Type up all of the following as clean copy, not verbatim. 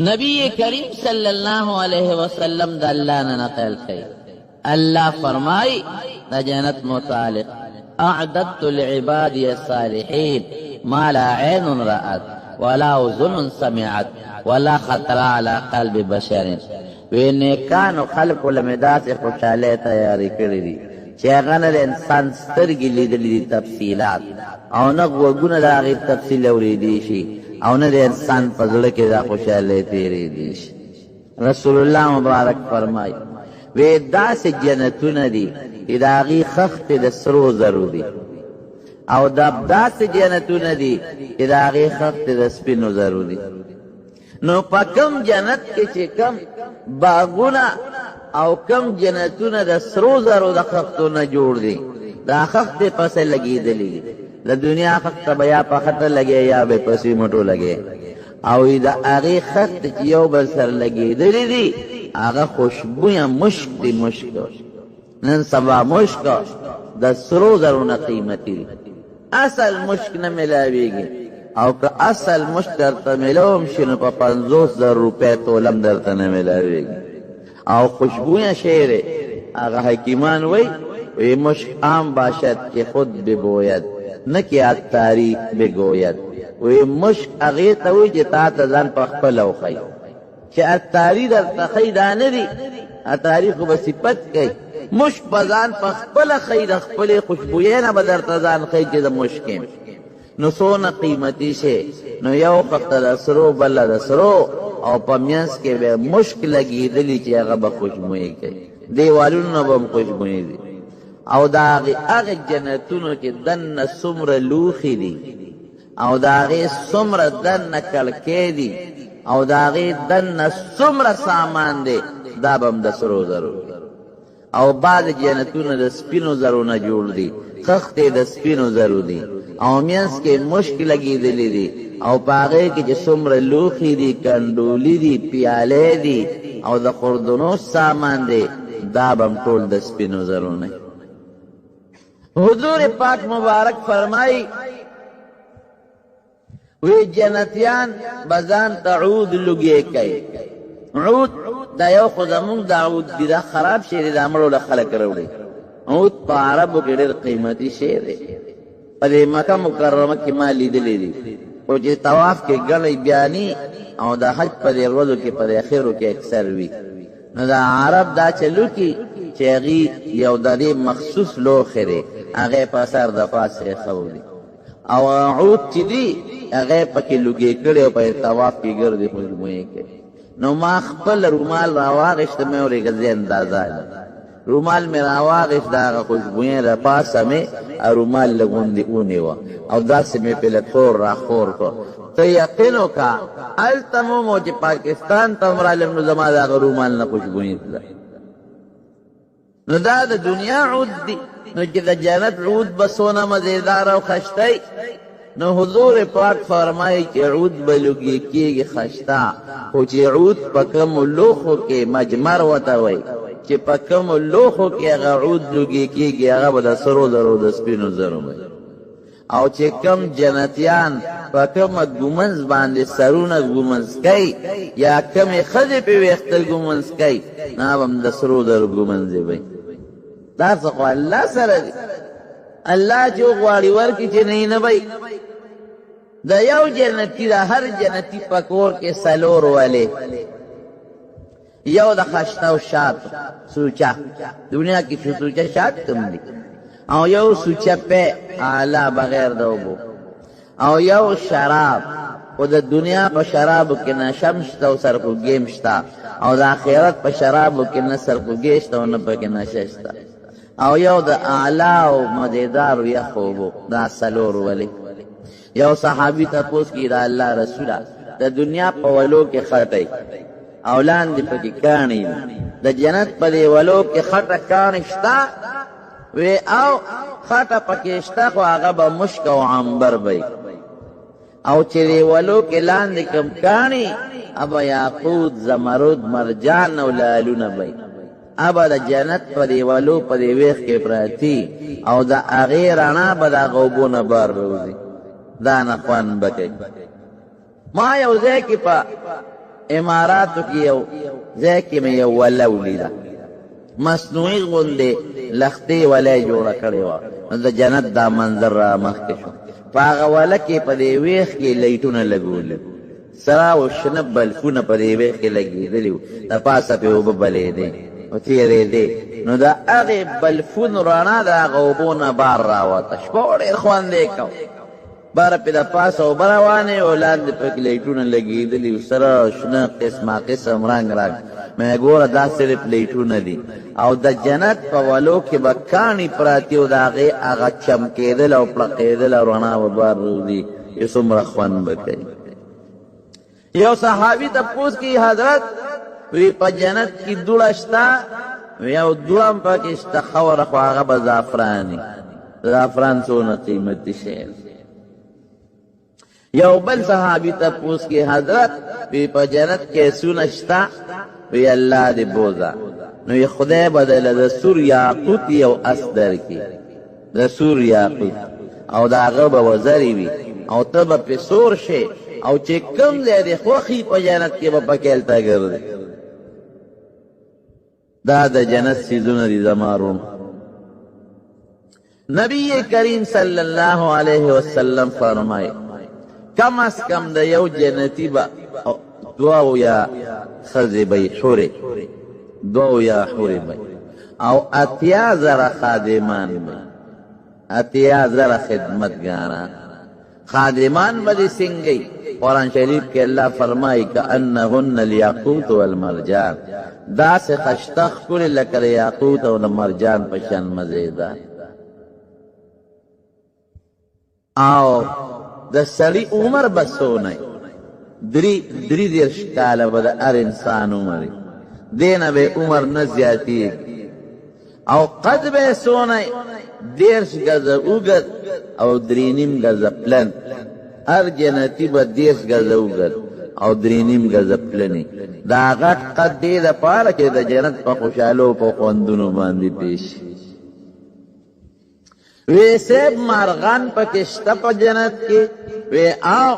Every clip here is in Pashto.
نبی کریم صلی اللہ علیہ وسلم دا اللہ نے نقل کی اللہ فرمائی دا جنت متعلق اعددت لعبادی الصالحین ما لا عین رأت ولا اذن سمعت ولا خطر على قلب بشر وی نیکانو خلق لمداس خوشحالی تیاری کړی دي چې هغه نه د انسان سترګې لیدلي دي تفصیلات او نه غوږونه د هغې تفصیل اورېدی شي او نه د انسان په زړه کې دا خوشحالۍ تېرېدی شي رسول الله مبارک فرمایي وی داسې جنتونه دي چې د هغې خښتې د سرو زرو دي او داسې جنتونه دي چې د هغې خښتې د سپینو زرو دي نو په کم جنت کې چې کم باغونه او کم جنتونه د سرو زرو د خښتو نه جوړ دي دا خښتې پسې لګېدلي دي د دنیا خښته به یا په خټه لګې یا به په سیمټو لګې او د هغې خښتې چې یو بل سره لګېدلي دي هغه خوشبویه مشک دی مشک نن سبا مشک د سرو زرو نه قیمتي دي اصل مشک نه ملاویږي او که اصل مشک درته ملوم شي نو په 50,000 روپۍ تولم درته نه ملاویږي او خوشبویه شی دی هغه حکیمان وی مشک عام باشد که خود ببوید نه که عطاری بگوید وی مشک هغې ته وایي چې تا ته ځان په خپله وښیي چې عطاري درته ښیي دا نه دي عطاري خو به صفت کوي مشک به ځان په خپله ښیي د خپلې خوشبویۍ نه به درته ځان ښیي چې د مشک یم نو څونه قیمتي شی نو یو خښته د سرو بله د سرو او په منځ کې به مشک لګېدلي چې هغه به خوشبویي کوي دیوالونو نه به هم خوشبویي دي او د هغې جنتونو چې دننه څومره لوښي دي او د هغې څومره دننه کړکۍ دي او د هغې دننه څومره سامان دی دا به هم د سرو زرو او بعض جنتونه د سپینو زرو نه جوړ دي خښتې د سپینو زرو دي او منځ کې مشک لګېدلي دي او په هغې کې چې څومره لوښي دي کنډولي دي پیالې دي او د خوردنو سامان دی دا به هم ټول د سپینو زرو نه حضور پاک مبارک فرمائی وی جنتیان بزان تا عود لگے کئی عود دا یو خود امون دا عود دی دا خراب شیر دا مرو لخلق روڑی عود پا عربو کی دیر قیمتی شیر دی پا دی مکہ مکرمہ کی ما لیدلی دی او چی طواف کے گلی بیانی او دا حج پا دی روزو کی پا دی اخیرو کی اکثر وی نو دا عرب دا چلو کی چې هغې یو د دې مخصوص لوښی دی هغې په سر د پاسې ایښولی او عود چې دی هغې پکې لوګې کړی او په طواف کې ګرځې خوشبویې کوي نو ما خپل رومال راواغېسته مې ورېږه زه اندازه رومال مې راواغېست د هغه خوشبویې د پاسه مې رومال له غوندې ونیوه او داسې مې پې له تور راخور کړو ته یقین وکړه هلته مو چې پاکستان ته هم رالم نو زما د هغه رومال نه خوشبویې تله نو دا د دنیا عود دی نو چې د جنت عود به څونه مزیدار او خشتی نو حضور پاک فرمایي چې عود به لوګي کېږي خشته خو چې عود په کومو لوښو کې مجمر ورته وایي چې په کومو لوښو کې هغه عود لوګي کېږي هغه به د سرو زرو د سپینو زرو وایي او چې کم جنتیان په کومه ګومنځ باندې سرونه ګومنځ کوي یا کمې ښځې پې ویښته ګومنځ کوي نو هغه هم د سرو زرو ګومنځې وایي دا څه خو الله سره دی الله چې وغواړي ورکړي چې نه وایي د یو جنتي د هر جنتي په کور کې څلور ولې یو د خشته او شات سوچه دنیا کې سوچه شات کم دي او یو سوچه په اعلی بغیر د اوبو او یو شراب او د دنیا په شرابو کې نه شمشته او سرخوږی شته او د آخرت په شرابو کې نه سرخوږی شته او نه پکې نشه شته او یو د اعلی او مزیدار یخ اوبو دا څلور ولې یو صحابي تپوس کی دا الله رسوله د دنیا په ولو کې خټی او لاندې پکې کاڼي د جنت په دې ولو کې خټه کاڼي شته وی او خټه پکې شته خو هغه به مشک او عنبر وي او چې دې ولو کې لاندې کم کاڼي ابا یاقوت زمرد مرجان او لالونه وي ابا د جنت په دې ولو په دې ویښ کې پراتی او د هغې رڼا به د هغه اوبو نه بار روځي دا نه خوند به کوي ما یو ځای کې په اماراتو کې یو ځای کې مې یو وله ولیده، مصنوعي غوندې لختې ولی جوړه کړې وه. نو د جنت دا منظر را مخکې شو. په هغه وله کې په دې ویښ کې لایټونه لګولي، سره او شنه بلفونه په دې ویښ کې لګېدلي وو، د پاسه پې اوبه بلېدې او تېرېدې. نو د هغې بلفونو رڼا د هغه اوبو نه بار راوته، شپه ډېر خوند یې کو. باره پې د پاسه اوبه روانې او لاندې پکې لایټونه لګېدلي وو، سره شنه قسمه قسم رنګ رنګ. مې ګوره دا صرف لایټونه دي، او د جنت په ولو کې به کاڼي پراتې وو، د هغې هغه چمکېدل او پړقېدل او رڼا به بار روځي، یې څومره خوند به کوي. یو صحابي تپوس کی حضرت وی په جنت کی دوړه شته؟ یو دوړه هم پکې شته، خوره خو هغه به زعفراني. زعفران څونه قیمتي شی. یو بل صحابي تپوس کی حضرت وی په جنت کې سونه شته؟ وی الله دې بوزه. نو یې خدای بدله د سور یاقوت یو اس درکړي، د سور یاقوت، او د هغه به وزرې وي او ته به پې سور شې، او چې کوم ځای دې خوښي په جنت کې به پکې هلته ګرځې. دا د جنت څیزونه دي زما وروڼو. نبی کریم صلی الله علیه وسلم فرمایي کم از کم د یو جنتي به دوه یا ښځې به یې حورې، دوه یا حورې به، او 80,000 خادمان به، 80,000 خدمتګاران. خادمان به دې څنګه؟ قرآن شریف کې الله فرمایي کأنهن الیاقوت والمرجان، داسې خشته ښکلې لکه د یاقوت او د مرجان په شان مزېدار. او د سړي عمر به څونه؟ 33 کاله به د هر انسان عمر وي، دې نه به عمر نه زیاتېږي. او قد به یې څونه؟ 30 ګزه اوږد او 3.5 ګزه پلن. هر جنتي به 30 ګزه اوږد او 3.5 ګزه پلنې. دا غټ قد دې دپاره چې د جنت په خوشحالو په خوندونو باندې پیش. وی صاحب مارغان پکې شته په جنت کې؟ وی او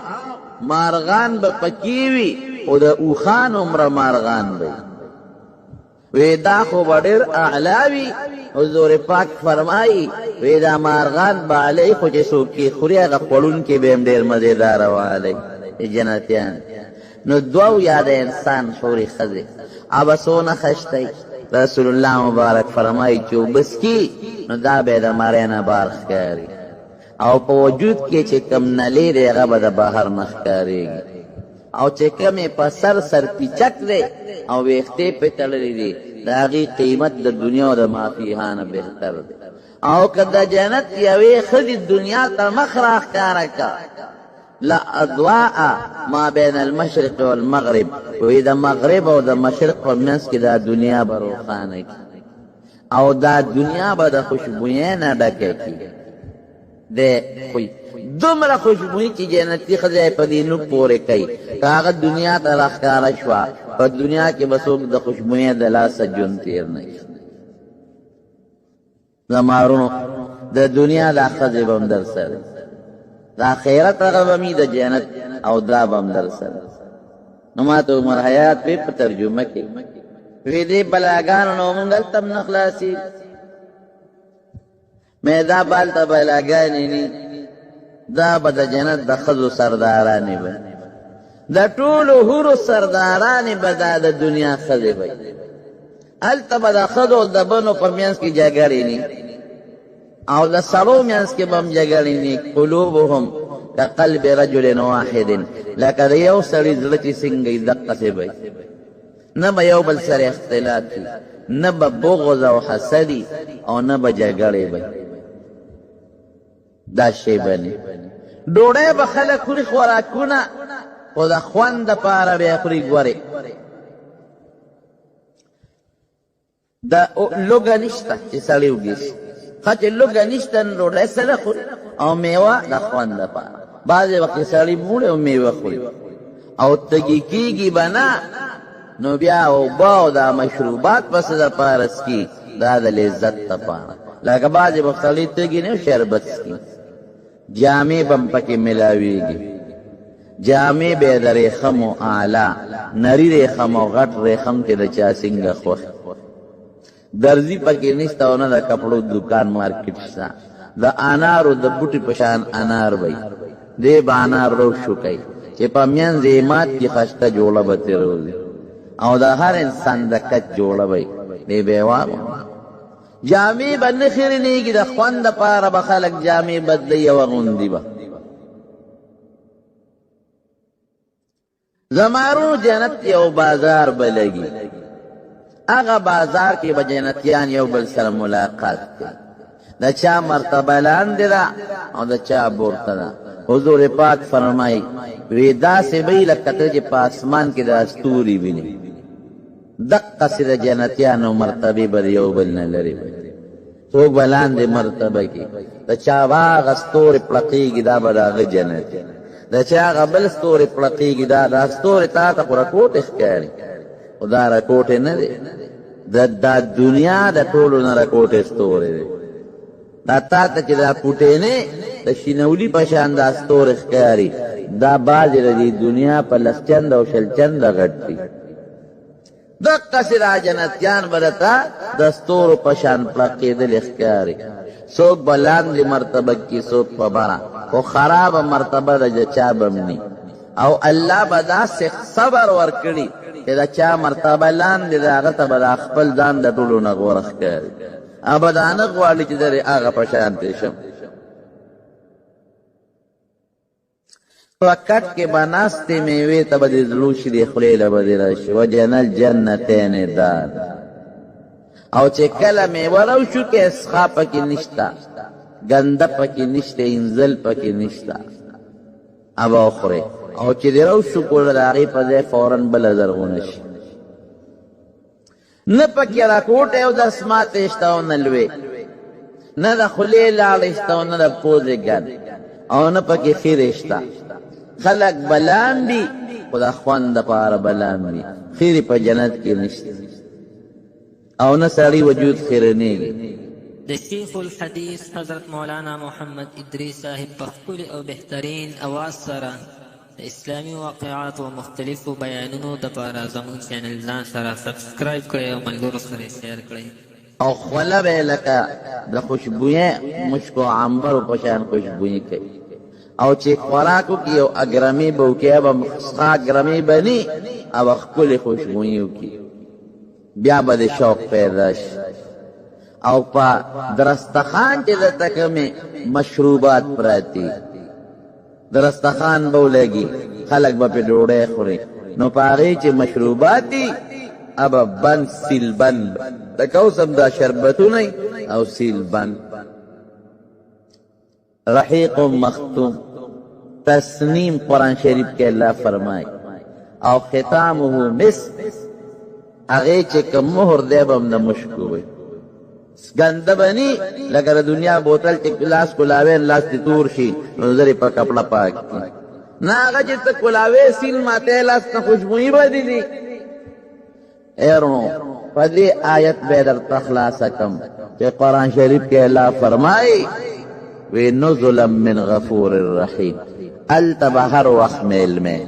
مارغان به پکې وي، خو د اوښان عمره مارغان به وی دا خو به ډېر اعلی وي. حضور پاک فرمایي وی دا مارغان به علی، خو چې څوک یې خوري هغه خوړونکي به هم ډېر مزېداره والی جنتیان. نو دوه یا د انسان حورې ښځې ابه څونه خشتی. رسول الله مبارک فرمایي چې وبسکي نو دا به د مرۍ نه بار ښکاري، او په وجود کې چې کم نلې دی هغه به د بهر نه ښکارېږي، او چې کم یې په سر پیچک دی او ویښتې پې تړلې دي، د هغې قیمت د دنیا او د مافیها نه بهتر دی. او که د جنت یوې ښځې دنیا ته مخ راښکاره که لا اضواء ما بین المشرق والمغرب، وی د مغرب او د مشرق په منځ کې دا دنیا به روښانه کړي، او دا دنیا به د خوشبویۍ نه ډکه کړي. دومره خوشبویي چې جنتي ښځه په دې نو پورې کوي، که هغه دنیا ته راښکاره شوه، په دنیا کې به څوک د خوشبویۍ د لاسه ژوند تېر نه شي. زما وروڼو د دنیا دا ښځې به هم در سره، د آخرت هغه به مې د جنت او دا به هم در سره. نو ما ته عمر حیات پې په ترجمه کې وی دې بلاګانو نه مونږ هلته هم نه خلاصېږي. مې دا بالته بلاګانې ني، دا به د جنت د ښځو سردارانې به، د ټولو حورو سردارانې به دا د دنیا ښځې به. هلته به د ښځو د بنو په منځ کې جګړې ني، او د سړو منځ کې به هم جګړې ني. قلوبهم کقلب رجل واحد، لکه د یو سړي زړه چې څنګه یې دقسې به، نه به یو بل سره اختلاف وي، نه به بغض او حسدي، او نه به جګړې به. دا شی بني ډوډۍ به خلک خوري، خوراکونه خو د خوند دپاره به یې خوري. ګورې د لوږه نشته چې سړی وږي شي، ښه چې لوږه نشته نو ډوډۍ سره خوري، او میوه د خوند دپاره. بعضې وخت سړی موړی او میوه خوري، او تږي کېږي به نه، نو بیا اوبه او دا مشروبات پس دپاره څکي، دا د لذت دپاره. لکه بعضې وخت سړی تږي نه شربت څکي. جامې به هم پکې ملاویږي، جامع بے د ریخم و اعلی نری ریخم و غټ ریخم کې د چا څنګه خوښ درزی پکې نشته او نه د کپړو دکان مارکیټ شته د انارو د بوټي په شان انار وي دې به انار روښ شو کوي چې په میانځ یې مات کې خشته جوړه به تېروځي او د هر انسان د کچ جوړه وي دې به واغو جامې به نه خیرنېږي د خوند دپاره به خلک جامې بدلوي او اغوندي به زمارو جنت یو بازار به لګي هغه بازار کې به جنتیان یو بل سره ملاقات کوي د چا مرتبه لاندې ده او د چا پورته ده حضور پاک فرمایي وی داسې به یې لکه ته چې په اسمان کې د ستوري ویني دقسې د جنتیانو مرتبې به د یو بل نه لرې وي څوک به لاندې مرتبه کې د چا به هغه ستوري پړقېږي دا به د هغه جنت د چا هغه بل ستوري پړقېږي دا ستوري تا ته خو راکوټې ښکاري خو دا راکوټې نه دی دا دنیا د ټولو نه راکوټې ستوري دی دا تا ته چې دا پوټې نه د شینولي په شان دا ستوري ښکاري دا بعضې د دې دنیا په لس چنده او شل چنده غټ دي دقسې دا جنتیان به درته د ستورو په شان پړقېدلې ښکاري څوک به لاندې مرتبه کې څوک په بره خو خرابه مرتبه د چا به مني او الله به داسې صبر ورکړي چې د چا مرتبه لاندې د هغه ته به د خپل ځان د ټولو نه غوره ښکاري او به دا نه غواړي چې د هغه په شانتې شم په کټ کې به ناستې میوې ته به دې زړو شي دې خولې له به دې راشي وجنه الجنتین دان او چې کله میوه راوشو کې اسخا پکې نشته ګنده پکې نشته انزل پکې نشته ابه وخورې او چې دې راوشو کوله د هغې په ځای فورا بله زرغونه شي نه پکې راکوټې او د اسماتې شته او نه لوې نه د خولې لاړې شته او نه د پوزې ګن او نه پکې خیرې شته خلق بلان دي خو د خوند دپاره بلان دي خیرې په جنت کې نشته او نه سړي وجود خیرنېږي د شیخ الحدیث حضرت مولانا محمد ادریس صاحب په ښکلي او بهترین اواز سره د اسلامي واقعاتو او مختلفو بیانونو دپاره زموږ چینل ځان سره سبسکرایب کړئ او ملګرو سره شیر کړئ او خوله به یې لکه د خوشبویه مشکو عنبرو په شان خوشبویي کوي او چې خوراکو کې یو اګرمي به وکړي به څښا اګرمي به ني او ښکلې خوشبویي وکړي بیا به د شوق پیدا شي او په درستخان چې دلته کومې مشروبات پراتي درستخان به ولګي خلک به پې ډوډۍ خوري نو په هغې چې مشروبات دي ابه بند سیل بند لکه اوس هم دا شربتونه او سیل بند رحیق مختوم تسنیم قرآن شریف کې الله فرمای او ختامه مسک هغې چې کوم مهر دی به هم د مشکو وي ګنده به ني لکه د دنیا بوتل چې لاس کلاوې لاس دې تور شي نو زر یې په کپړه پاک کړي نه هغه چې ته کلاوې سیل ماته لاس نه خوشبویي به دي دي ایرونو په دې آیت به درته خلاصه کړم چې قرآن شریف کې الله فرمایي وی نزلا من غفور الرحیم هلته به هر وخت میلمه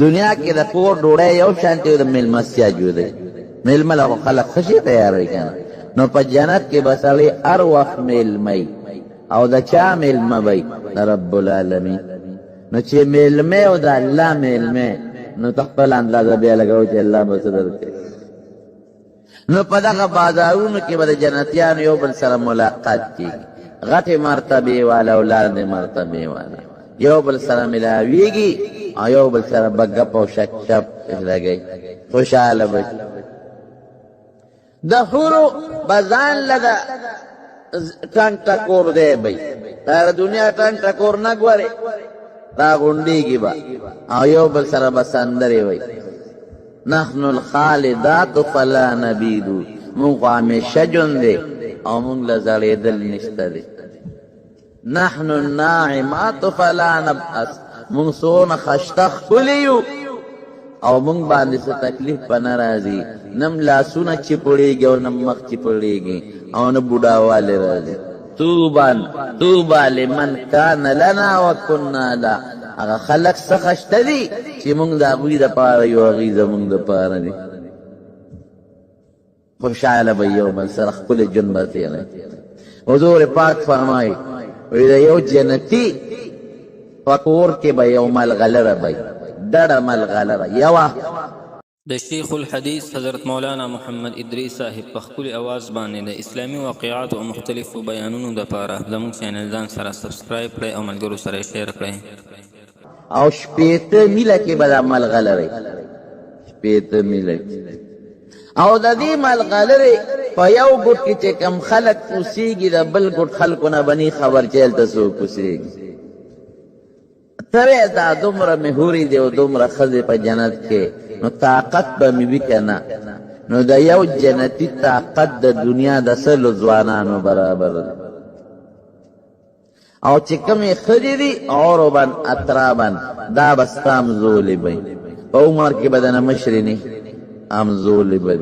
دنیا کې د کور ډوډۍ یو شانتې د میلمستیا جوړوي میلمه له خلک ښه شي تیاروي که نه نو په جنت کې به سړی هر وخت میلمه او د چا میلمه وی د رب العالمین نو چې میلمه او د الله میلمه نو ته خپل اندازه بیا لګوه چې الله به څه درکوي نو په دغه بازارونو کې به د جنتیانو یو بل سره ملاقات کېږي غټې مرتبې والا او لاندې مرتبې والا یو بل سره ملاویږي او یو بل سره به ګپ او شک شپ لګوي خوشحاله به د حورو به ځان لږه ټنګ ټکور دی بی دا دنیا ټنګ ټکور نه ګورې را غونډېږي به او یو بل سره به سندرې وی نحن الخالدات فلا نبیدو مونږ خو همیشه ژوند دی او مونږ له زړېدل نشته دی نحن الناعمات فلا نبأس مونږ څونه خشته ښکلي یو او مونږ باندې څه تکلیف به نه راځي نم لاسونه چپړېږي او نه مخ چپړېږي او نه بوډاوالی راځي طوبا لمن کان لنا وکنا له هغه خلک څخه شته دي چې موږ د هغوی دپاره یو هغوی زموږ دپاره دي خوشحاله به یو بل سره ښکلی ژوند به تېروي حضور پاک فرمایي وایي د یو جنتي په کور کې به یو ملغلره به ډډه ملغلره یوه د شیخ الحدیث حضرت مولانا محمد ادریس صاحب په خپل اواز باندې د اسلامي واقعاتو او مختلفو بیانونو لپاره زموږ چینل ځان سره سبسکرایب کړئ او ملګرو سره شیر کړئ او شپېته میله کې به دا ملغلرې شپېته میله او د دې ملغلرې په یو ګوټ کې چې کم خلک اوسېږي د بل ګوټ خلکو نه به نی خبر چې هلته څوک اوسېږي ترې دا دومره مهورې دی او دومره ښځې په جنت کې نو طاقت به مې وي که نه نو د یو جنتي طاقت د دنیا د سلو ځوانانو برابر دی او چې کومې ښځې دي عربن اطرابن دا به ستا همزولې به په عمر کې به د نه مشرې نه همزولې به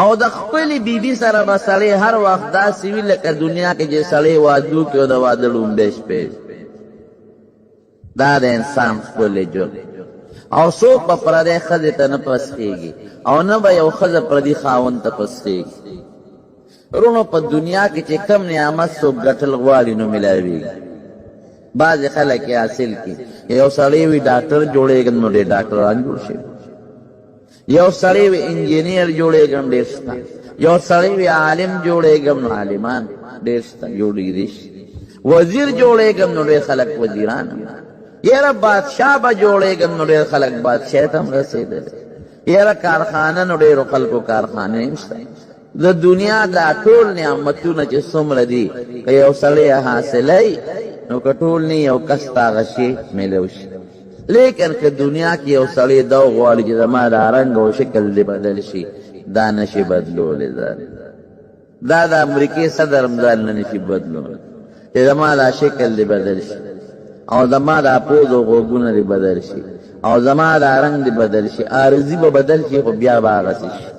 او د خپلې بیبي سره به سړی هر وخت داسې وي لکه دنیا کې چې سړی وادو کې او د واده لومړۍ شپې دا د انسان ښکلی ژوند او څوک به پردی ښځې ته نه پسخېږي او نه به یو ښځه پردي خاوند ته پسخېږي رونو په دنیا کې چې کم نعمت څوک ګټل غواړي نو میلاویږي بعضې خلک یې حاصل کړي یو سړی وي ډاکټر جوړېږم نو ډېر ډاکټران جوړ شي یو سړی وي انجینیر جوړېږم ډېر شته یو سړی وي عالم جوړېږم نو عالمان ډېر شته جوړېږي شي وزیر جوړېږم نو ډېر خلک وزیران یاره بادشاه به جوړېږم نو ډېر خلک بادشاه ته هم رسېدلی یاره کارخانه نو ډېرو خلکو کارخانې هم شته د دنیا دا ټول نعمتونه چې څومره دي که یو سړی حاصلی نو که ټول نه یو کس ته هغه شي میلو شي لیکن که دنیا کې یو سړی دا غواړي چې زما دا رنګ او شکل دې بدل شي دا نشي بدلولی دا د امریکې صدر هم ځان نه نشي بدلولی چې زما دا شکل دې بدل شي او زما دا پوز او غوږونه دې بدل شي او زما دا رنګ دې بدل شي عارضي به بدل شي خو بیا به هغسې شي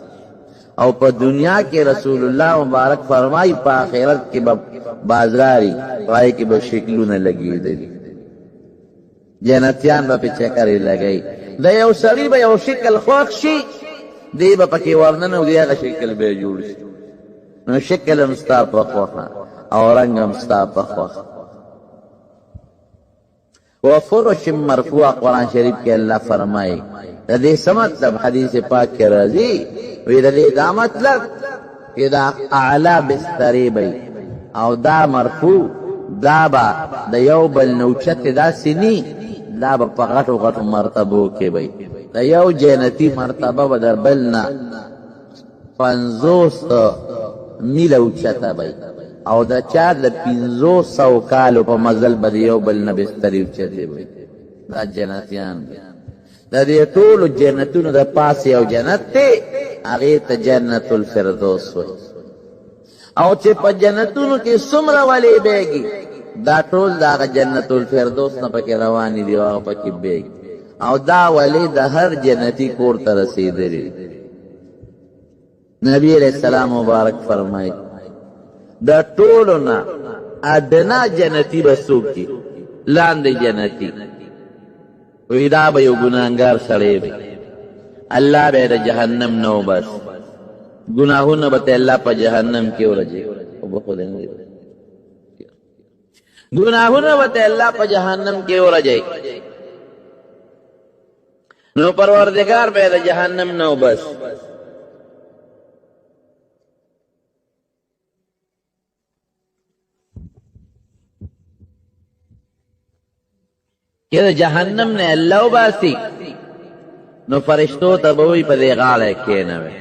او په دنیا کې رسول الله مبارک فرمایي په آخرت کې به بازاري پای کې به شکلونه لګېدلي جنتیان به پې چکرې لګوي د یو سړي به یو شکل خوښ شي دی به پکې ورننوځي هغه شکل به یې جوړ شي نو شکل هم ستا په خوښه او رنګ هم ستا په خوښه وفرش مرفوع قرآن شریف کې الله فرمایي د دې څه مطلب حدیث پاک کې راځي وی د دې دا مطلب چې دا اعلی بسترې به او دا مرفوع دا به د یو بل نه اوچتې داسې ني دا به په غټو غټو مرتبو کې به د یو جنتي مرتبه به در بل نه 50 میله اوچته به او د چا د 500 کالو په مزل به د یو بل نه بسترې اوچتې به دا جنتیان د دې ټولو جنتونو د پاسې یو جنت دی هغې ته جنت الفردوس وایي او چې په جنتونو کې څومره ولې بیږي دا ټول د هغه جنت الفردوس نه پکې روانې دي او هغه پکې بیږي او دا ولې د هر جنتي کور ته رسېدلي نبی علیہ السلام مبارک فرمایي د ټولو نه ادنا جنتي به څوک دي لاندې جنتي وی دا به یو ګناهګار سړی وي الله به د جهنم نه وباس ګناهونه به ته الله په جهنم کې ورجي او به خود نه ګناهونه به ته الله په جهنم کې ورجي نو پروردگار به د جهنم نه وباس کہ جہنم نے اللہ باسی نو فرشتو تبوی پا دے غالے کینوے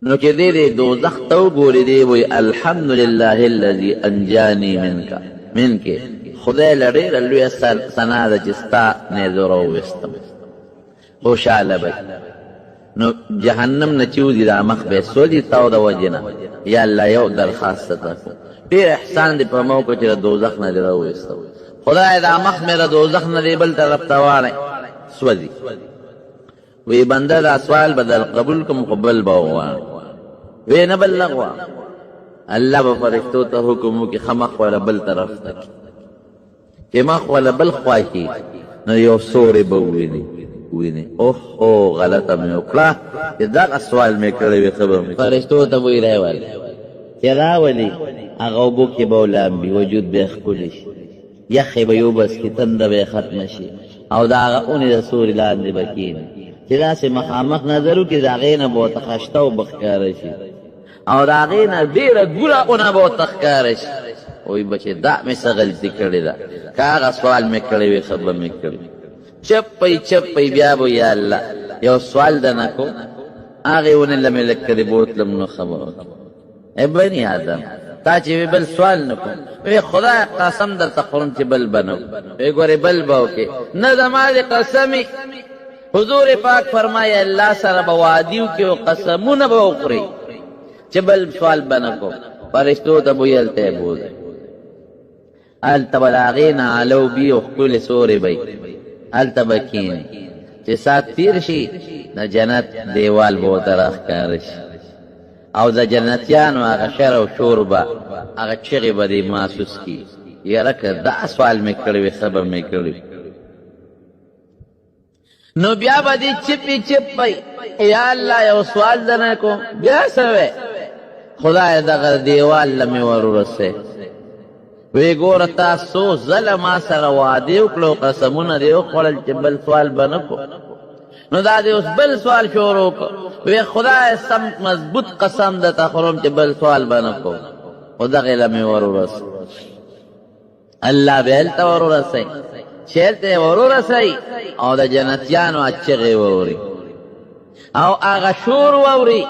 نو کہ دے دوزخ تو گولی دے وی الحمدللہ اللذی انجانی من کے خدای لڑے رلوی سنادہ جستا نیزو روستم خوشحال بھئی نو جہنم نچیو دی دا مخ بے سولی تاو دا وجنا یا اللہ یو درخواست تکو پیر احسان دی پر موقع چرا دوزخ نا دی روستم خدای دا مخ میرا دوزخ نه دی بل طرف ته وانه سوځي وی بنده دا سوال بدل قبول کوم قبول باوان وی نه بل لغوا الله به فرشتو ته حکم کی خمخ ولا بل طرف ته چې مخ ولا بل خوا کې نو یو سوري به ویني اوه غلطه مې وکړه چې دغه سوال مې کړی وي خبر مې فرشتو ته وایي راولي چې راولي هغه اوبو کې به ولامبي وجود به ښکلی شي یخې به یوبس کې تنده به ختمه شي او د هغه اونې د سوري لاندې به کښېني چې داسې مخامخ نظر وکړي د هغې نه به ورته خشته او به ښکاره شي او د هغې نه ډېره ګوره اونه به ورته ښکاره شي وایي به چې دا مې څه غلطي کړې ده که هغه سوال مې کړی وي ښه به مې کړی چپی بیا به یا الله یو سوال د نه کو هغې ونې له مې لږ کړې بوتلم نو خبره ای بني آدم تا چې وی بل سوال نه کوم وی خدای قسم درته خورم چې بل به نه وی ګورې بل به وکړې نه زما د قسمې حضور پاک فرمایي الله سره به وعدې وکړي او قسمونه به وخورئ چې بل سوال به نه کوم فرشتو ته به وي هلته یې بوځئ هلته به د هغې نه علو بي او ښکلې سورې به هلته به کښېني چې سات تیر شي د جنت دیوال به ورته راښکاره شي او د جنتیانو هغه شر او شور به هغه چغې به دې محسوس کړي یاره که دا سوال مې کړی وي ښه به مې کړی نو بیا به دې چپی یا الله یو سوال درنه کوم بیا څه وی خدای دغه دیوال له مې ور ورسئ وی ګوره تا څو ځله ما سره وعدې وکړو قسمونه دې وخوړل چې بل سوال به نه کو نو دا دې اوس بل سوال شروع کړو وی خدای سم مضبوط قسم درته خورم چې بل سوال به نه کوم خو دغې له مې ور ورسئ الله به هلته ور ورسئ چې هلته یې ور ورسئ او د جنتیانو چغې واوري او هغه شور واوري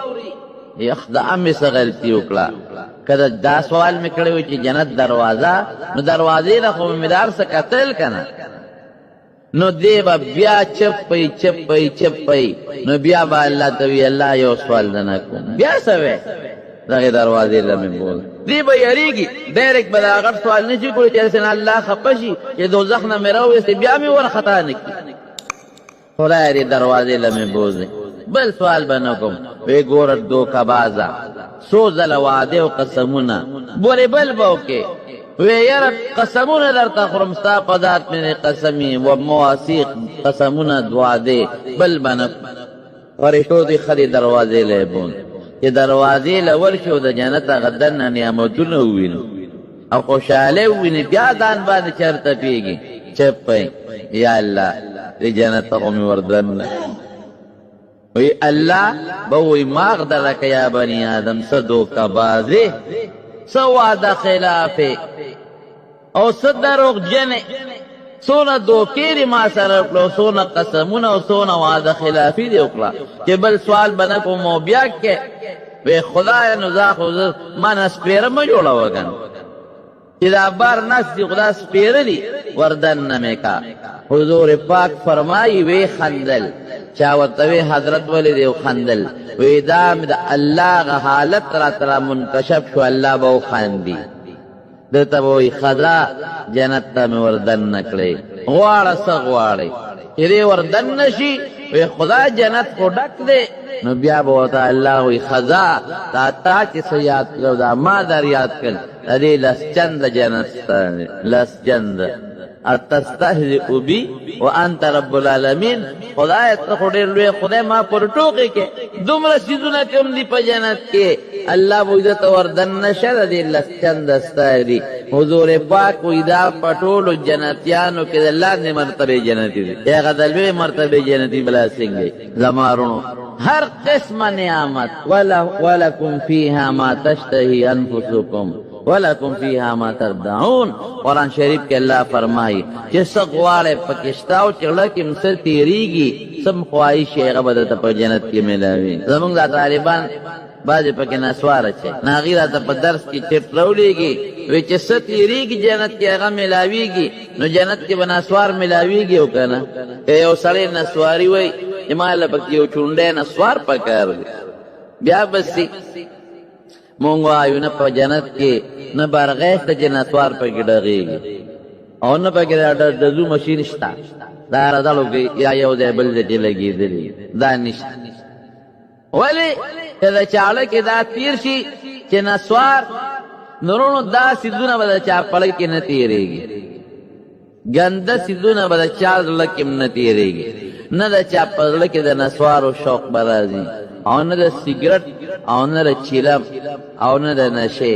یخدا مې څه غلطي وکړه که دا سوال مې کړی وي چې جنت دروازه نو دروازې نه خو مې د هر څه کتل که نه نو دی به بیا چپی نو بیا به الله ته وي الله یو سوال نه کوم بیا څه وی دغې دروازې له مې بول دی به یریږي ډایرکټ به د هغه سوال نه شي کولی چې هسې نه الله خفه شي چې دوزخ نه مې راوویستې بیا مې ورخطا نه کړي خدای دې دروازې له مې بوځئ بل سوال به نه کوم وی ګوره دوکه بازه څو ځله وعدې او قسمونه بورې بل به وکړې وی یاره قسمونه درته خورم ستا په ذات مې قسمي و مواثیق قسمونه وعدې بل به نه فرشتو دې ښه دې دروازې له یې بول چې دروازې له ورشي او د جنت هغه دننه نعمتونه ووینو او خوشحالۍ وویني بیا ځان باندې چېرته پېږي چپی یا الله دې جنت ته خو مې وردننه وی الله به وی ما غدرک یا بنی آدم څه دوکه بازې څه وعده خلافې او څه دروغجنې څونه دوکې دې ما سره وکړه څونه قسمونه او څونه وعده خلافي دې وکړه چې بل سوال به نه کوم او بیا کې وی خدایه نو دا خو زه ما نه سپېره مه جوړوه که نه چې دا بار نس دي خو دا سپېره دي وردننه مې کا حضور پاک فرمایي وی خندل چا ورته وی حضرت ولې دی وخندل وی دا مې د الله غ حالت راته را منکشف شو الله به وخاندي درته به وایي ښځه جنت ته مې وردننه کړې غواړه څه غواړئ چې دې وردننه شي وی خدای جنت خو ډک دی نو بیا به ورته الله وی ښځه دا تا چې څه یاد کړو دا ما در یاد کړ د دې لس چنده جنت ستا لس چنده اتستهزئ بی وانت رب العالمین خدای ته خو ډېر لوی خدای ما پر ټوکې کې دومره څیزونه کوم دي په جنت کې الله به عزت وردننه شه د دې لس چنده ستا دي حضور پاک وایي دا په ټولو جنتیانو کې د لاندې مرتبې جنتي دي هغه د لوی مرتبې جنتي بلا څنګه زما وروڼو هر قسمه نعمت ولکم فیها ما تشتهی انفسکم ولکم فیها ما تدعون قرآن شریف کې الله فرمایي چې څه غواړئ پکې شته او چې زړه کې م څه تېرېږي څه م خواهش یې هغه به درته په جنت کې میلاوي زمونږ دا طالبان بعضې پکې نسوار اچوي نو هغې راته په درس کې چټ راولېږي وایي چې څه تېرېږي جنت کې هغه میلاویږي نو جنت کې به نسوار میلاویږي او که نه که یو سړی نسواري وایي چې ما له پکې یو چونډی نسوار پکار دی بیا بسي مونږ وایو نه په جنت کې نه برغې شته چې نسوار پکې ډغېږي او نه پکې د ډزو مشین شته دا رضالو کې یا یو ځای بل ځای کې لګېدلي دا نشته ولې چې د چاړه کې دا تیر شي چې نسوار نورونو دا څیزونه به د چا پړی کې نه تېرېږي ګنده څیزونه به د چا زړه کې نه تېرېږي، نه د چا په زړه کې د نسوارو شوق به راځي، او نه د سګرټ او نه د چیلم او نه د نشې،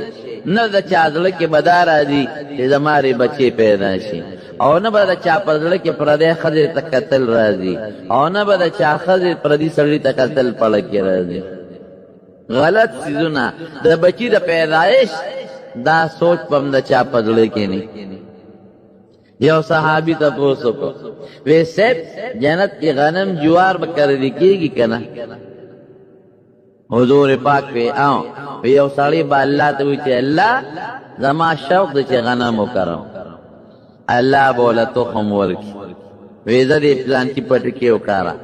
نه د چا زړه کې به دا راځي چې زمارې بچې پیدا شي، او نه به د چا په زړه کې پردی ښځې ته کتل راځي، او نه به د چا ښځې پردي سړي ته کتل پړه کې راځي. غلط څیزونه د بچي د پیدایش دا سوچ پم د چا په زړه کې نه. یو صحابي تپوس وکړو، وی صاحب جنت کې غنم جوار به کرلی کېږي که نه؟ حضور پاک وی او وی یو سړی به الله ته وی چې الله زما شوق دی چې غنم وکرم، الله به له تخم ورکړي. وی زه دې پلانکي پټي کې وکاره،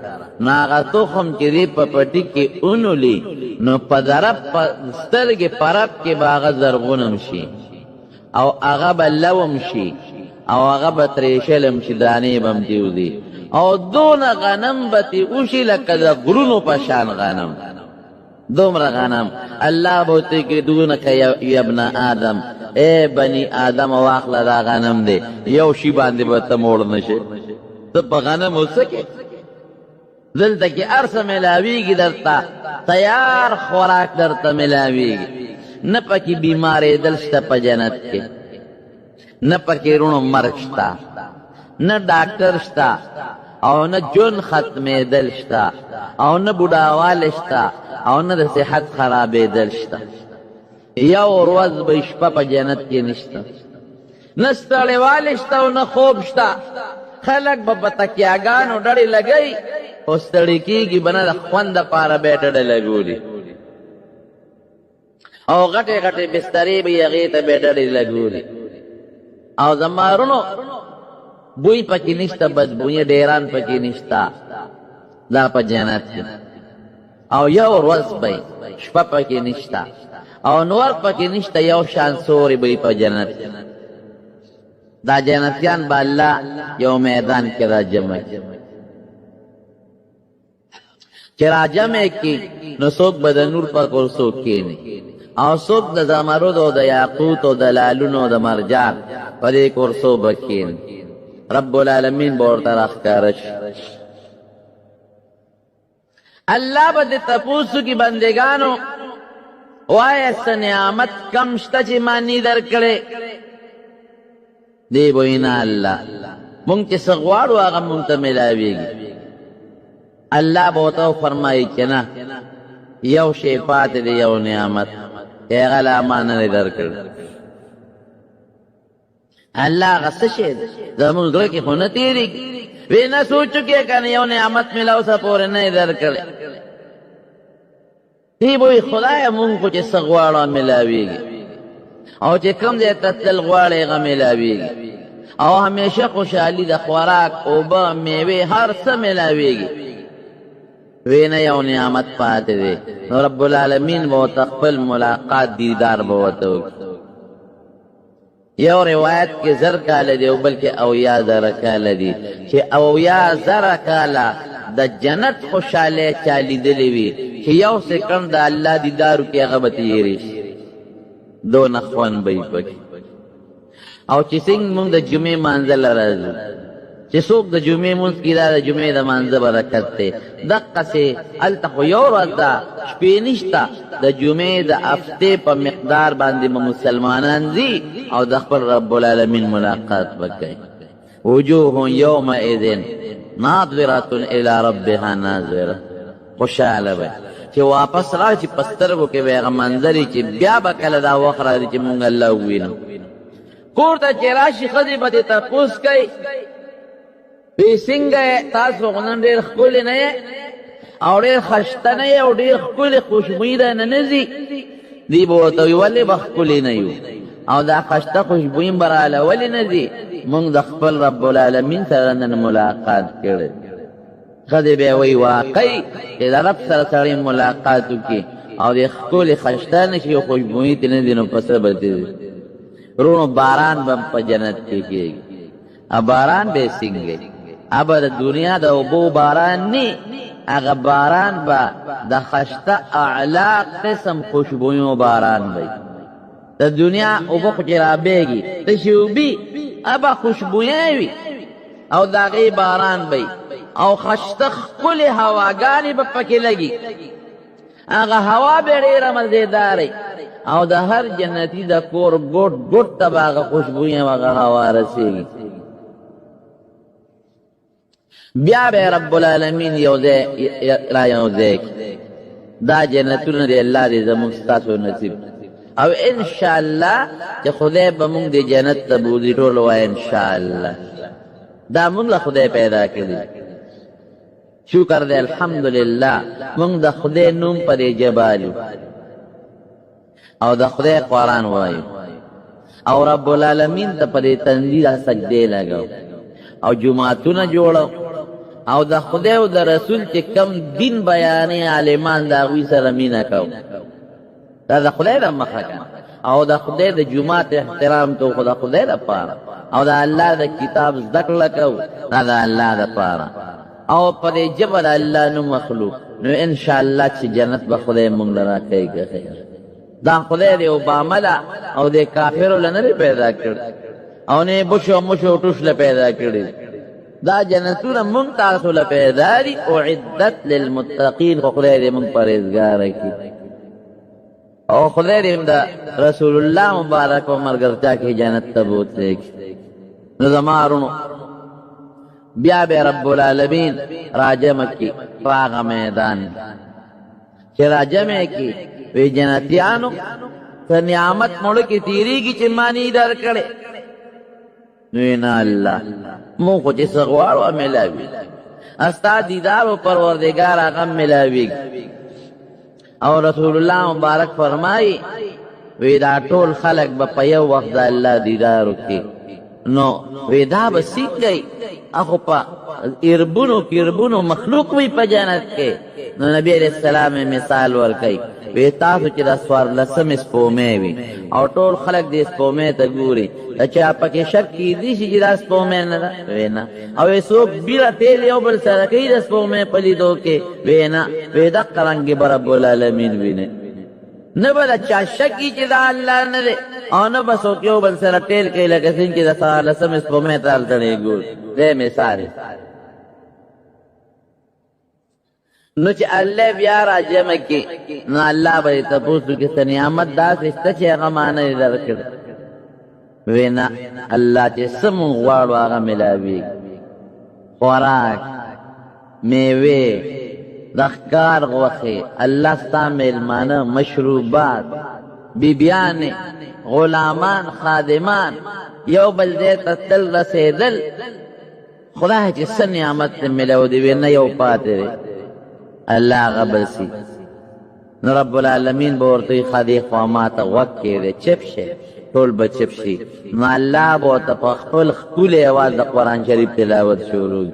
نو هغه تخم چې دې په پټي کې اونولي نو په ضرب په سترګې پرب کې به هغه زرغونم شي، او هغه به لوم شي، او هغه به ترېشلم شي، دانې به م دیوځي، او دونه غنم به تې وشي لکه د غرونو په شان غنم، دومره غنم. الله به ورته کې دونک یا ابن آدم، اے بني آدم واخله دا غنم دی، یو شي باندې به ته موړ نه شې. ته په غنم وڅکې، دلته کې هر څه میلاویږي درته، تیار خوراک درته میلاویږي، نه پکې بیمارېدل شته په جنت کې، نه پکې رونو مرګ شته، نه ډاکټر شته، او نه جون ختمېدل شته، او نه بوډاوالی شته، او نه د صحت خرابېدل شته. یو ورځ به شپه په جنت کې نشته، نه ستړیوالی شته او نه خوب شته. خلک به په تکیاګانو ډډې لګوي، خو ستړي کېږي به نه، د خوند دپاره به یې ډډه لګولي، او غټې غټې بسترې به یې هغې ته به یې ډډې لګولي، او زمارونو بوی پکې نشته، بدبویه ډیران پکې نشته، دا په جنت کې. او یو ورځ به شپه پکې نشته، او نور پکې نشته، یو شان سوري به په جنت کې. دا جنتیان به الله یو میدان کې را جمع کړي، چې را جمع کړي نو څوک به د نور په کورسو کښېني، او څوک د زمرد او د یاقوت او د لالونو او د مرجان په دې کورسو به کښېني. رب العالمین به ورته راښکاره شي. الله به دې تپوس وکړي بندګانو، وایه څه نعمت کم شته چې ما نی درکړی؟ دی به وایي نه الله، مونږ چې څه غواړو هغه مونږ ته میلاویږي. الله به ورته وفرمایي چې نه، یو شی پاتې دی، یو نعمت، چې هغه لا ما نه دی درکړی. الله هغه څه شی دی زموږ زړه کې خو نه تېرېږي. وی نه سوچو کې که نه یو نعمت مې لا اوسه پورې نه یې درکړی. دی به وایي خدایه مونږ خو چې څه غواړو میلاویږي، او چې کوم ځای ته تلل غواړې هغه میلاویږي، او همیشه خوشحالي د خوراک، اوبه، میوې، هر څه میلاویږي. وی نه یو نعمت پاتې دی. نو رب العالمین به ورته خپل ملاقات دیدار به ورته وکړي. یو روایت کې 1000 کاله دی او بلکې 80,000 کاله دی، چې 80,000 کاله د جنت خوشحالی چا لیدلی وي چې یو سکند د الله دیدارو کې هغه به تېرې شي، دونه خوند به یې پکې. او چې څنګه مونږ د جمعې مانځه له راځو، چې څوک د جمعې مونځ کړي دا د جمعې د مانځه برکت دی. دقسې هلته خو یو ورځ ده، شپې نشته. د جمعې د هفتې په مقدار باندې به مسلمانان ځي او د خپل رب العالمین ملاقات به کوي. وجوه یومئذ ناظرة الی ربها ناظرة، خوشحاله به چې واپس را چې په سترګو کې به هغه منظرې چې بیا به کله دا وخت راځي چې مونږ الله ووینو. کور ته چې راشي ښځې به دې تپوس کوي، وی څنګه تاسو خو نن ډېر ښکلي نه یې، او ډېر ښایسته نه یې، او ډېر ښکلې خوشبویي درنه نه ځي. دی به ورته وایي ولې به ښکلي نه یو، او دا ښایسته خوشبویي به راله ولې نه ځي؟ مونږ د خپل رب العالمین سره نن ملاقات کړی. ښځې بیا وایي واقعي چې د رب سره سړی ملاقات وکړي او د ښکلې ښایسته نه شي او خوشبویي ترې نه ځي، نو په څه به ځي؟ رونو باران به په جنت کې کېږي. باران به څنګه؟ هغه د دنیا د اوبو باران نه، هغه باران به د ښایسته اعلی قسم خوشبویو باران وي. د دنیا اوبه خو چې رابېږي تشې اوبي، ابا خوشبویه وي او داغی باران بی او خشتخ کل هواگانی با پکی لگی اگا هوا بیڑی مزیداری او دا هر جنتی دا کور گوٹ گوٹ تب آگا خوشبویه وگا هوا رسیگی بیا بے رب العالمین را یوزے دا جنتون دی اللہ دی زمون ستاسو نصیب او انشاءاللہ چه خدای بمونگ دی جنت تبوزی طولو انشاءاللہ دا مونگ دا خدای پیدا کردی شکر دی الحمدللہ مونگ دا خدای نوم پر جبالو او دا خدای قرآن وایو او رب العالمین تا پر تندی دا سجدے لگو او جماعتون جوڑو او دا خدای او دا رسول چه کم دین بیانی عالمان دا غوی سر مینه کو دا خدای دا مخکا او دا خدای دا جماعت احترام تو خدا خدای دا پارا او دا اللہ دا کتاب ذکر لکو دا اللہ دا پارا او پر جبر اللہ نو مخلوق نو انشاءاللہ چه جنت با خدای مونگ لرا کئی که خیر دا خدای دا اوباما دا او دا کافرو لنری پیدا کرد او نه بشو مشو ٹوشل پیدا کرد دا جنتون مونگ تاسو لپیدا دی اعدت للمتقین خدای دا مونگ پریزگار کی او خدای دیم دا رسول اللہ مبارک و مرگرچا کی جنت تبوت لیکی نظمارونو بیا بے رب العالمین راجم کی راغ میدان چی راجم کی وی جنتیانو تا نعمت ملکی تیری کی چمانی در کرے نوینا اللہ مون کو چی سغوارو ملاوی استا دیدارو پروردگار آغم ملاوی او رسول اللہ مبارک فرمائی وی دا ټول خلق با پیو وقت دا اللہ دیدارو کی نو وی دا بسیق گئی اخو پا اربونو مخلوق وی پا جنت کے نو نبی علیہ السلام مثال ورکی وی تاسو چی دا سوار لسم اسپومے وی او ټول خلق دی اسپومے تا گوری چا پاکی شک کی دیشی چی دا اسپومے ندا وینا او ایسوک بیرا تیلی او بل سرکی دا اسپومے پلی دو کے وینا وی دا قرنگی برب العالمین وینے نبا چا شکی چی دا اللہ ندے او نبا سوکیو بل سر ٹیل کئی لکسن چی دا سوار لسم اسپومے تال تڑے گور دے مثال نو چی اللہ بیا راجم کی نو اللہ بری تپوسو کی سنیامت دا سستا چی اغمانا در کرد وینا اللہ چی سمون غوارو آغا ملاوی خوراک میوے دخکار غوخی اللہ ستا ملمانا مشروبات بیبیان غلامان خادمان یو بلدیتا تل رسیدل خدا چی سنیامت ملاو دی وینا یو پاتے دی اللہ غبرسی نو رب العالمین بورتوی خادی خوامات وکی دی چپ شے ټول بچپ شي نو الله بو ته په خپل خپل आवाज د قران شریف تلاوت شروع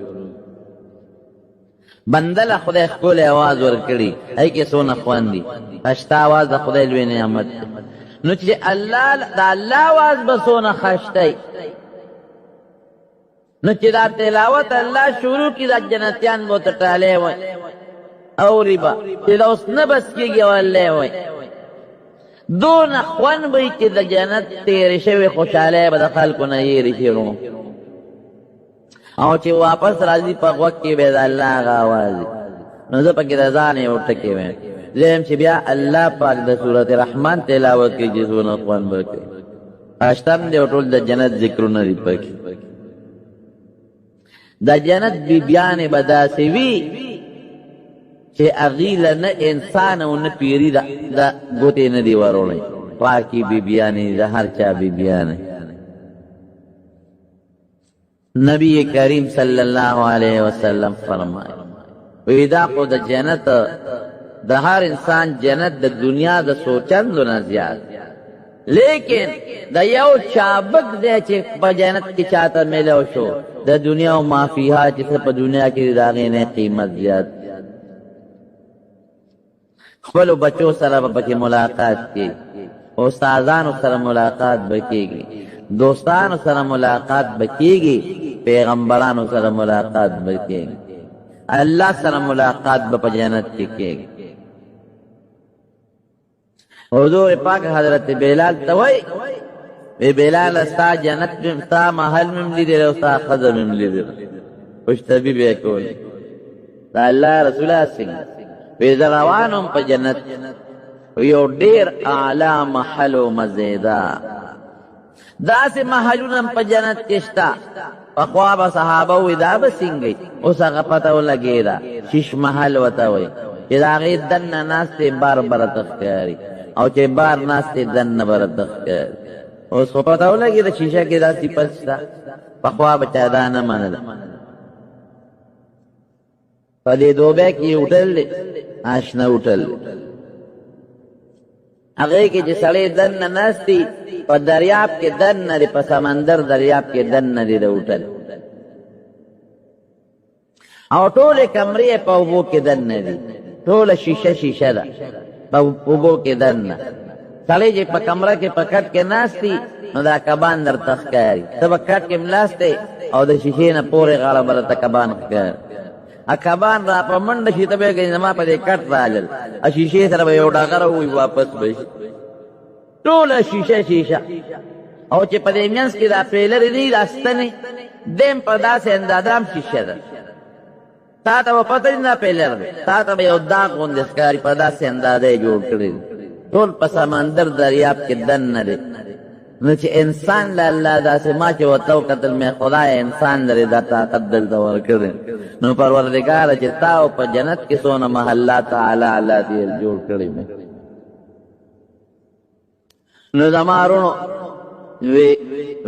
بندل خدای خپل आवाज ورکړي هي کې سونه خواندي اشتا आवाज د خدای لوی نعمت نو چې الله د الله आवाज به سونه خشتای نو چې دا تلاوت الله شروع کی د جنتیان بو ته ټاله وای او ریبا چې دا اوس نه بس کېږي والله وای دون خوان بی چی دا جنت تیری شوی خوشحالی با دا خلقو نیری شیرو او چی واپس رازی پا وقتی بید اللہ آغا آوازی نوزا پا کی رزانی اٹھکی بید زیم چی بیا اللہ پاک دا سورت رحمان تلاوت کی جسون خوان بکی اشتم دے اٹھول دا جنت ذکرو نری پکی دا جنت بی بیان بدا سوی چه اغیل نه انسان و نه پیری دا گوتی ندی ورونی پاکی بی بیانی دا هر چا بی بیانی نبی کریم صلی اللہ علیہ وسلم فرمائے ویدا کو دا جنت دا ہر انسان جنت دا دنیا دا سوچندو نزیاد لیکن دا یو چابک دے چه پا جنت کی چاہتا ملو شو دا دنیا و مافیہا چیسے پا دنیا کی داغین قیمت زیاد خپلو بچو سره به ملاقات کی استادانو سره ملاقات بکیږي دوستانو سره ملاقات بکیږي پیغمبرانو سره ملاقات بکیږي الله سره ملاقات به جنت کې کیږي حضور پاک حضرت بلال توي وی بلال ستا جنت مم ستا محل مم لیدل او ستا خزه مم لیدل خوش طبیب یې کول دا الله رسول څنګه وی زه روانم په جنت یو ډیر اعلی محل و مزیدار داسې محلونه په جنت کې شته پخوا به صحابه وی دا به څنګه اوس هغه پته ولګېده شیش محل ورته وایي چې د هغې دننه ناستې بار برته ښکاري او چې بار ناستې دننه برته ښکاري اوس خو پته ولګېده شیشه کې دا صفت شته پخوا به چا دا نه منله په دې دوبی کې هوټل دی آشنا هوټل هغې کې چې سړی دننه ناستي په دریاب کې دننه دی په سمندر دریاب کې دننه دی د هوټل او ټولې کمرې په اوبو کې دننه دي ټوله شیشه شیشه ده په اوبو کې دننه سړی چې په کمره کې په کټ کې ناستي نو دا کبان درته ښکاري ته به کټ کې ملاستې او د شیشې نه پورې غاړه به درته کبان ښکاري کبان را په منډه شي ته به یې زما په دې کټ رالل شیشې سره به یو ډاګره ووي واپس به شي ټوله شیشه شیشه او چې په دې منځ کې دا پیلرې دي دا ستنې دیم په داسې اندازه هم شیشه ده تا ته به پته نه پیلر دی تا ته به یو داغ غوندې ښکاري په داسې اندازه یې جوړ کړي ټول په سمندر دریاب کې دننه دی نو چې انسان له الله داسې ما چې ورته وکتل مې خدای انسان لري دا طاقت دلته ورکړی نو پروردګاره چې تا او په جنت کې څونه محلات اعلی اعلی دې جوړ کړي مې نو زما وروڼو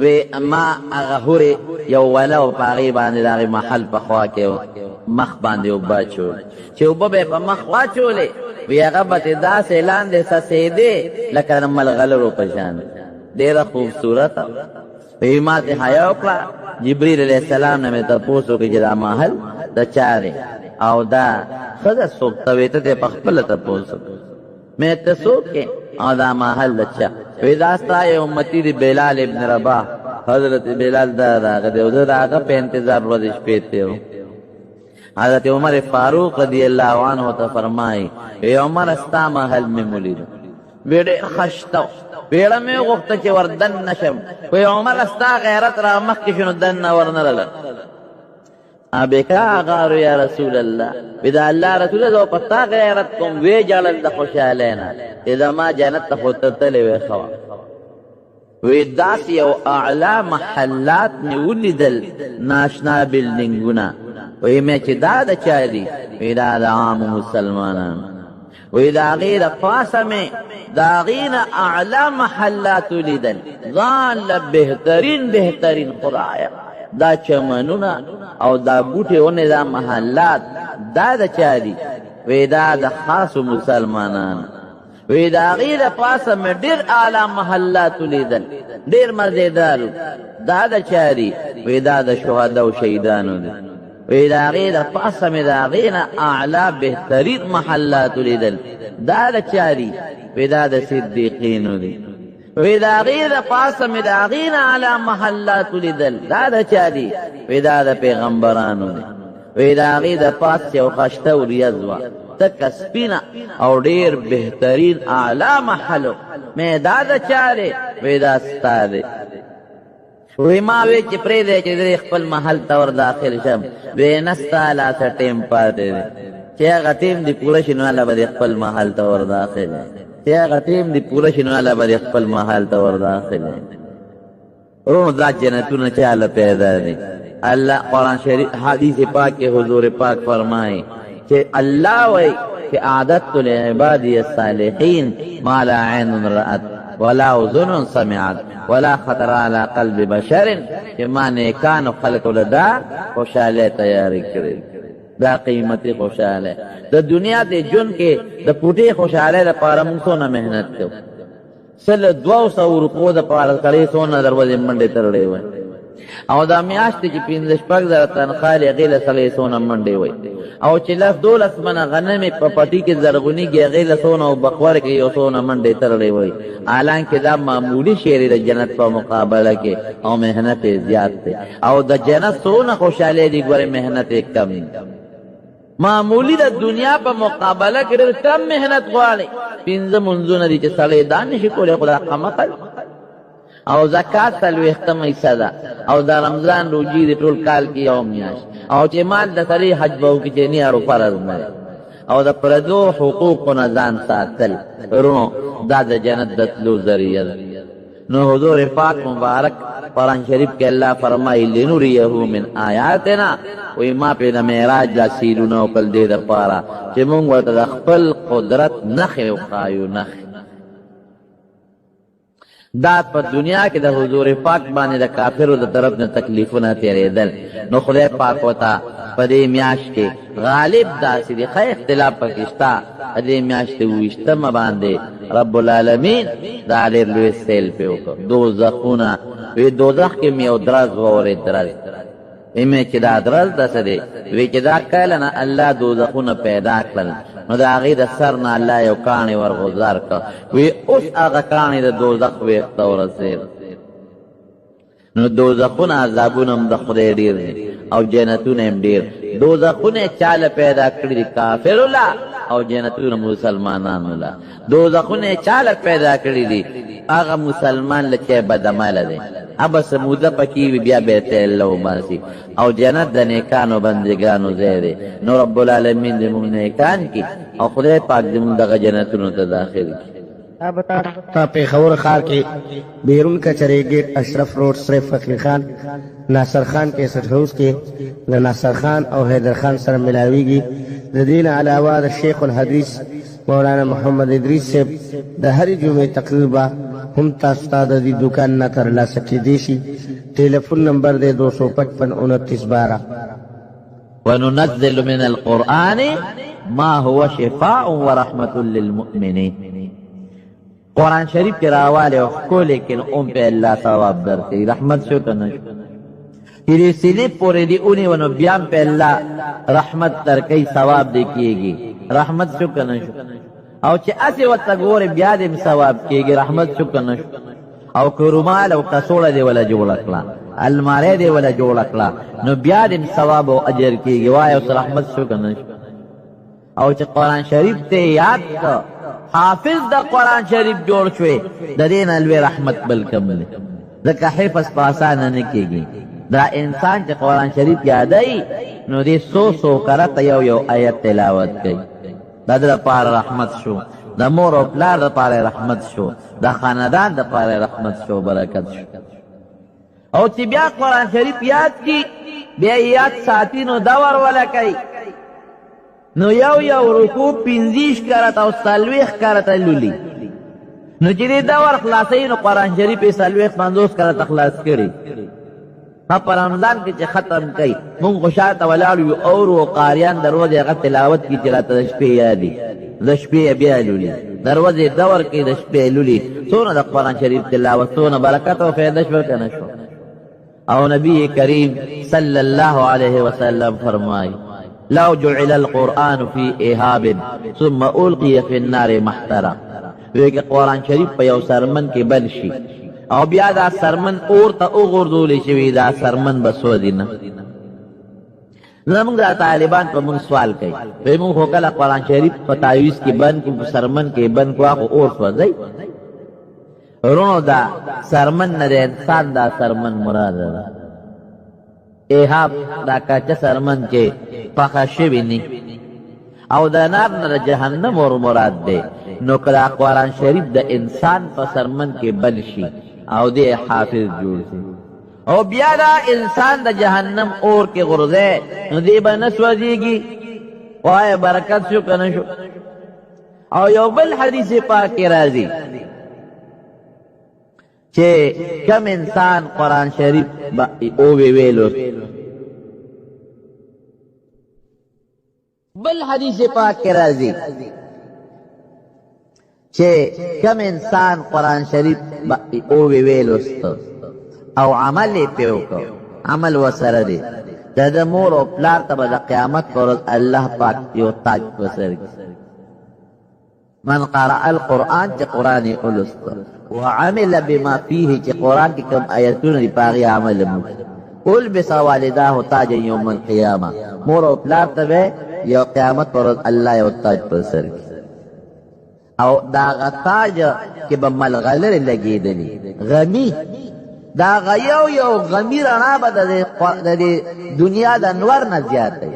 وی ما هغه هورې یو وله و په هغې باندې د هغې محل په خوا کې مخ باندې اوبه اچولې چې اوبه به یې په مخ واچولې وی هغه به تې داسې لاندې څڅېدې لکه د ملغلرو په شان ډېره خوبصورته وی ما تې حیا وکړه جبریل علیه السلام نه مې تپوس وکړي چې دا محل د چا دی او دا ښځه څوک ته وی ته دې په خپله تپوس وکړه مې ته څوک یې او دا محل د چا وی دا ستا یو امتي دی بلال ابن رباح حضرت بلال دا راغه دی او زه د هغه په انتظار ورځې شپې تېرو حضرت عمر فاروق رضی الله عنه ته فرمایي وی عمر ستا محل مې ولیدو وی ډېر خشته بیړه مې وغوښته چې ور دننه شم وی عمر ستا غیرت را مخکې شو نو دننه ورنرله بکا غارو یا رسول الله بدا الله رسول الله په تا غیرت کوم وی جړل د خوشحالۍ نه چې زما جنت ته خو ته تللی وی ښه وی داسې یو اعلی محلات مې ولیدل ناشنا بلډینګونه وی مې چې دا د چا دي وی دا د عامو مسلمانانو وی د هغې د پاسه مې د هغې نه اعلی محلات ولیدل ځان له بهترین خدایه دا چمنونه او دا بوټې ونې دا محلات دا د چا دي وی دا د خاصو مسلمانانو وی د هغې د پاسه مې ډېر اعلی محلات ولیدل ډېر مزېدار دا د چا دي وی دا د شهدا او شهیدانو دي وی د هغې د پاسه مې د هغې نه اعلی بهترین محلات ولیدل دا د چا دي وی دا د صدیقینو دي وی د هغې د پاسه مې د هغې نه اعلی محلات ولیدل دا د چا دي وی دا د پیغمبرانو دي وی د هغې د پاس یو خشته وریځ وه تکه سپینه او ډېر بهترین اعلی محلو مې دا د چا دی وی دا ستا دی وی ما وی چې پرېږدی چې زه خپل محل ته ور داخل شم وی نه ستا لاسه ټیم پاتې دی چې هغه ټیم دې پوره شي نو هله به خپل محل ته ور داخل چې هغه ټیم دې پوره شي نو هله به خپل محل ته ور داخل وروڼو دا جنتونه چاله پیدا دي الله قرآن شریف حدیث پاک کې حضور پاک فرمایي کہ اللہ وی کہ اعددت لعبادی الصالحین ما لا عین رأت ولا اذن سمعت ولا خطر على قلب بشر کہ ما نیکان خلق لدا خوشحالی تیاری کرے دا قیمتی خوشحالی دا دنیا دے جن کے دا پوٹی خوشحالی دا پارا منسونا محنت کرو سل 200 روپو دا پارا کلی سونا دروازے منڈے ترڑے ہوئے او دا میاشتې چې 15 تنخواه هغې له 300 منډې وی او چې 10-12 منه غنمې په پټي کې زرغونېږي هغې له 100 او بقور کې 100 منډې تړلی وی حالانکې دا معمولي شی د جنت په مقابله کې او محنت یې زیات دی او د جنت څونه خوشحالۍ دي ګورې محنت یې کم دی معمولی د دنیا په مقابله کې ډېر کم محنت غواړي 5 منځونه دي چې سړی دا نشي کولی خو دا قمقل او زکات 40 حصہ ده او دا رمضان روجي د ټول کال کې یو میاشت او چې مال د سړي حج به وکړي چې نه اړو فرض نه او د پردو حقوقونه ځان ساتل ورونو دا د جنت د تلو ذریعه ده نو حضور پاک مبارک قرآن شریف کې الله فرمایي لنوریه من آیاتنا وی ما په د معراج دا سیلونه وکړل دې دپاره چې موږ ورته د خپل قدرت نښې وښایو نښې دا په دنیا کې د حضور پاک باندې د کافرو د طرف نه تکلیفونه تیرېدل نو خدای پاک وتا په دې میاشت کې غالب داسې دي ښه اختلاف پکې شته په دې میاشت کې 20 باندې رب العالمین دا ډېر لوی سیل پې وکړ دوزخونه وی دوزخ کې مې یو درز واورېد درز ایمه چې دا درز داسې دی وی چې دا کله نه الله دوزخونه پیدا کړل نو د هغې د سر نه الله یو کاڼی ورغوځار کړ وی اوس هغه کاڼی د دوزخ ویښته ورسېد نو دوزخونه عذابونه هم د خدای ډېر دي او جنتونه هم ډېر دوزخونه چاله پیدا کړي دي کافرو لا او جنتونه مسلمانانو لا دوزخونه چاله پیدا کړي دي هغه مسلمان له چې بدعمله دی ابه سموده پکې وي بیا بیت الله وباسي او جنت د نیکانو بندګانو ځای دی نو رب العالمین دې موږ نیکان کړي او خدای پاک دې موږ دغه جنتونو ته داخل کړي تا پیښور ښار کې بیرون کچرې ګیټ اشرف روډ شریف فخری خان ناصر خان کې سټ هاوس کې د ناصر خان او حیدر خان سره ملاویږي د دین علاوه د شیخ الحدیث مولانا محمد ادریس صاحب د هرې جمعې تقریر به هم تاسو ته د دې دکان نه ترلاسه کېدی شي ټلیفون نمبر دی 255 29 12 وننزل من القرآن ما هو شفاء ورحمة للمؤمنين قرآن شریف کی راواله خو لیکن ام په الله ثواب درکې رحمت شو کنه چې سیلی پورې دی اونې ونو بیان په الله رحمت درکې ثواب دی کیږي رحمت شو کنه او چې اسی وته ګوره بیا دې ثواب کیږي رحمت شو کنه او کرومال او کسوړه دی ولا جوړ کړه الماره دی ولا جوړ کړه نو بیا دې ثواب او اجر کیږي وای او رحمت شو کنه او چې قرآن شریف ته یاد کړه حافظ د قرآن شریف جوړ شوی د دې نه لوی رحمت بل کم دی ځکه حفظ په اسانه نه کېږي دا انسان چې قرآن شریف یادوي نو دې سو کرته یو آیت تلاوت کوي دا د لپاره رحمت شو د مور او پلار دپاره رحمت شو د خاندان دپاره رحمت شو برکت شو او چې بیا قرآن شریف یاد کی بیا یاد ساتي نو دور ولا کوي نو یو رکوع 15 کرته او 40 کرته لولي نو چې دې دور خلاصوي نو قرآن شریف یې 40-50 کرته خلاص کړي په رمضان کې چې ختم کوي مونږ خو شاته ولاړ یو اورو قاریان دروازې هغه تلاوت کړي چې راته د شپې یادي د شپې بیا لولي دروازې دور کې د شپې لولي څونه د قرآن شریف تلاوت څونه برکت او فایده شو که نه شو او نبی کریم صلی الله علیه وسلم فرمایي لو جعل القرآن في إهاب ثم ألقي في النار محترق وی کہ قرآن شریف په یو سرمن کې بل شي او بیا دا سرمن اور ته وغورځول شي دا سرمن بسودی نه زمونږ دا طالبان په موږ سوال کوي وی موږ خو کله قرآن شریف په تعویذ کې بند کړو سرمن کې بند کړو خو اور سوځي ورونو دا سرمن نه د انسان دا سرمن مراد ده ایهاب دا کچه سرمن چې پخه شوي نی او د نار نه د جهنم ور مراد دی نو کله قرآن شریف د انسان په سرمن کې بل شي او دې حافظ جوړ شي او بیا دا انسان د جهنم اور کې غورځي نو دې به نه سوځېږي وای برکت شو کنه شو او یو بل حدیث پاک کې راځي چې کم انسان قرآن شریف او ویلو بل حدیث پاک کې راځي چې کم انسان قرآن شریف او ویلوست او عمل یې پې وکړ عمل ورسره دی د مور او پلار ته به د قیامت په ورځ الله پاک یو تاج په سر کړي من قرأ القرآن چې قرآن یې ولوست وعمل بما فيه چې قرآن کې کوم آیتونه دي په هغې عمل وکړي البس والداه تاجا یوم القیامه مور او پلار ته به یو قیامت پر ورځ الله یو تاج پر سر کړي او دا غا تاج کې به ملغلرې لګېدلي غمی دا غیو یو غمی رڼا به د دنیا د انوار نه زیات دی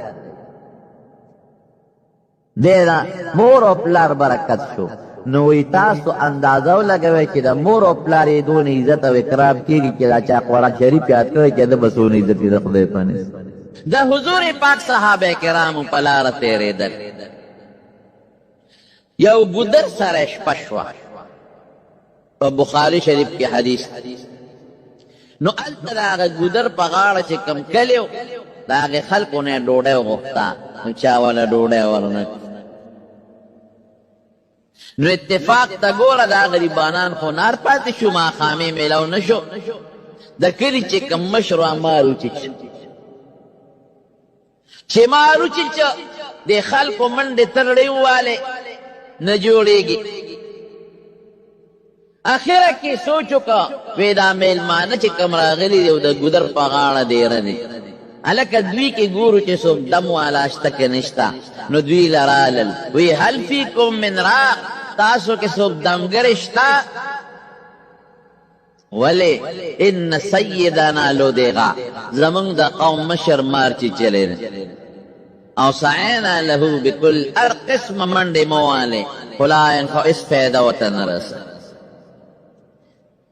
دینا مور او پلار برکت شو نو وی تاسو اندازه ولګوئ چې د مور او پلار یې دونه عزت او اکرام کېږي چې دا چا قرآن شریف یاد کړی چې ده به څونه عزت یې د خدای په نس د حضور پاک صحابه کرامو په لاره تېرېدل یو ګودر سره شپه شوه په بخاري شریف کې حدیث نو هلته د هغه ګودر په غاړه چې کوم کلی و د هغې خلکو نه یې ډوډۍ وغوښته نو چا وله ډوډۍ ورنه نو اتفاق ته ګوره دا غریبانان خو نار پاتې شو ماښامې میلاو نه شو د کلي چې کوم مشر و مار وچیچ چې مار وچیچ د خلکو منډې ترړې ووالې نه جوړېږي اخره کې سوچ وکړه وی دا میلمانه چې کوم راغلي دي او د ګودر په غاړه دیره دي هلکه دوی کې ګورو چې څوک دم والا شته که نشته نو دوی لرالل وی هل فیکم من راق تاسو کې څوک دمګر شته ولې ان سیدنا لودغا زمونږ د قوم مشر مار چې چلی او سعینا له بکل هر قسم منډې موالې خو لا ينفع اس فایده ورته نه رسه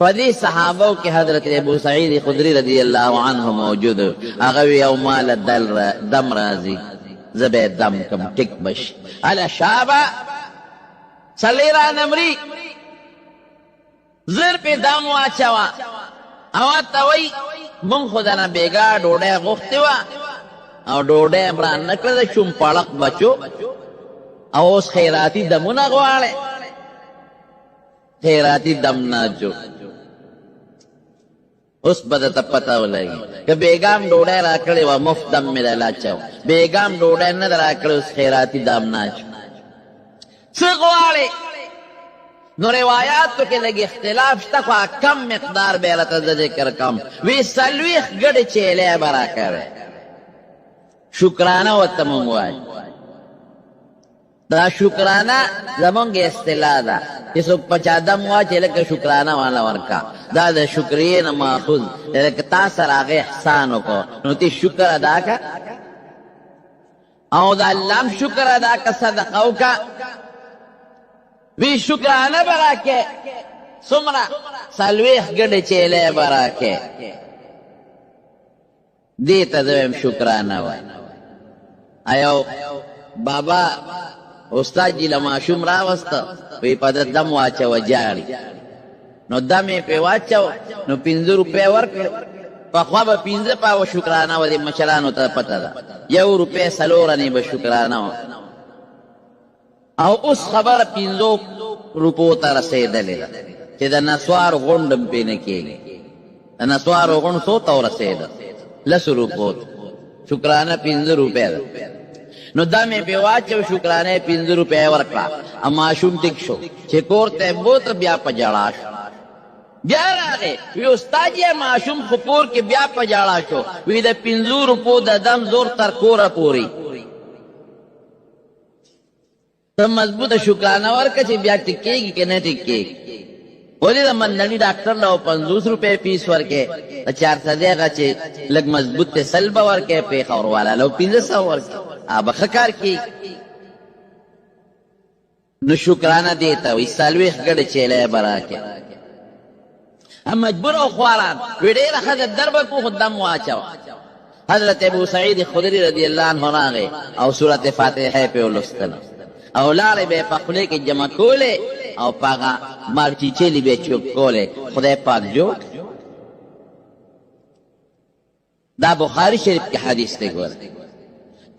فدی صحابو کې حضرت ابو سعید خدری رضی الله عنه موجود هغه یو مال دم راځي زبې دم کم ټیک بش الا شابه سلیرا نمری زر په دم واچوا او ته وای مونږ خدانه بیګا ډوډۍ غوښتې وه او ډوډۍ مران نه کړه شوم پړق بچو او اوس خیراتي دمونه غواړې خیراتي دم نه جو اوس به درته پته ولګي که بیګام ډوډۍ را کړې وه مفت دم مې دله اچو بیګام ډوډۍ نه ده را کړې اوس خیراتي دم نه اچو څه غواړې نو روایاتو کې لږ اختلاف شته خو کم مقدار به یې راته زه ذکر کوم وی څلوېښت ګډې چیلې به را کوې شکرانه ورته مونږ وایو دا شکرانه زمونږ اصطلاح ده چې څوک په چا دم واچې لکه شکرانه والا ورکا دا د شکریې نه ماخوذ لکه تا سره هغې احسان وکړو نو تی شکر ادا که او د الله هم شکر ادا که صدقه وکړه وی شکرانه به راکې څومره څلوېښت ګډې چیلې به راکې دې ته زه وایم شکرانه وای ایو بابا استاد جی له ماشوم راوسته وی په ده دم واچوه جاړي نو دم یې پرې واچو نو 5 روپۍ ورکړې پخوا به 15 پاوه شکرانه وه دې مشرانو ته پته ده 1 روپۍ 4 انې به شکرانه وه او اوس خبره 5 روپو ته رسېدلې ده چې د نسوارو غونډ هم پرې نه کېږي د نسوارو غونډ څو ته ورسېده 10 روپو شکرانه 15 روپۍ ده نو دا مې پې واچو شکرانه 15 روپۍ ورکړه او ماشوم ټیک شو چې کور ته بوته بیا په ژړا شو بیا راغی وی استاد یې ماشوم خو کور کې بیا په ژړا شو وی د 15 روپو د دم زور تر کوره پورې ته مضبوطه شکرانه ورکړه چې بیا ټیکېږي که نه ټیکېږي ولې د منډني ډاکټر له 50 روپۍ فیس ورکې د 400 هغه چې لږ مضبوط دی 100 به ورکې پېښور والا له 1500 ورکې به ښه کار کوي نو شکرانه دې ته وایي 40 ګډې چیلې به راکې مجبور او خواران وی ډېره ښه ده در به کو خو دم واچوه حضرت ابو سعید خدري رضی الله عنه راغی او سورت فاتحه پې ولوستله او لاړې به یې په خولې کې جمع کولې او په هغه مارچیچلې به یې چوک کولې خدای پاک جوړ دا بخاري شریف کې حدیث دی ګوره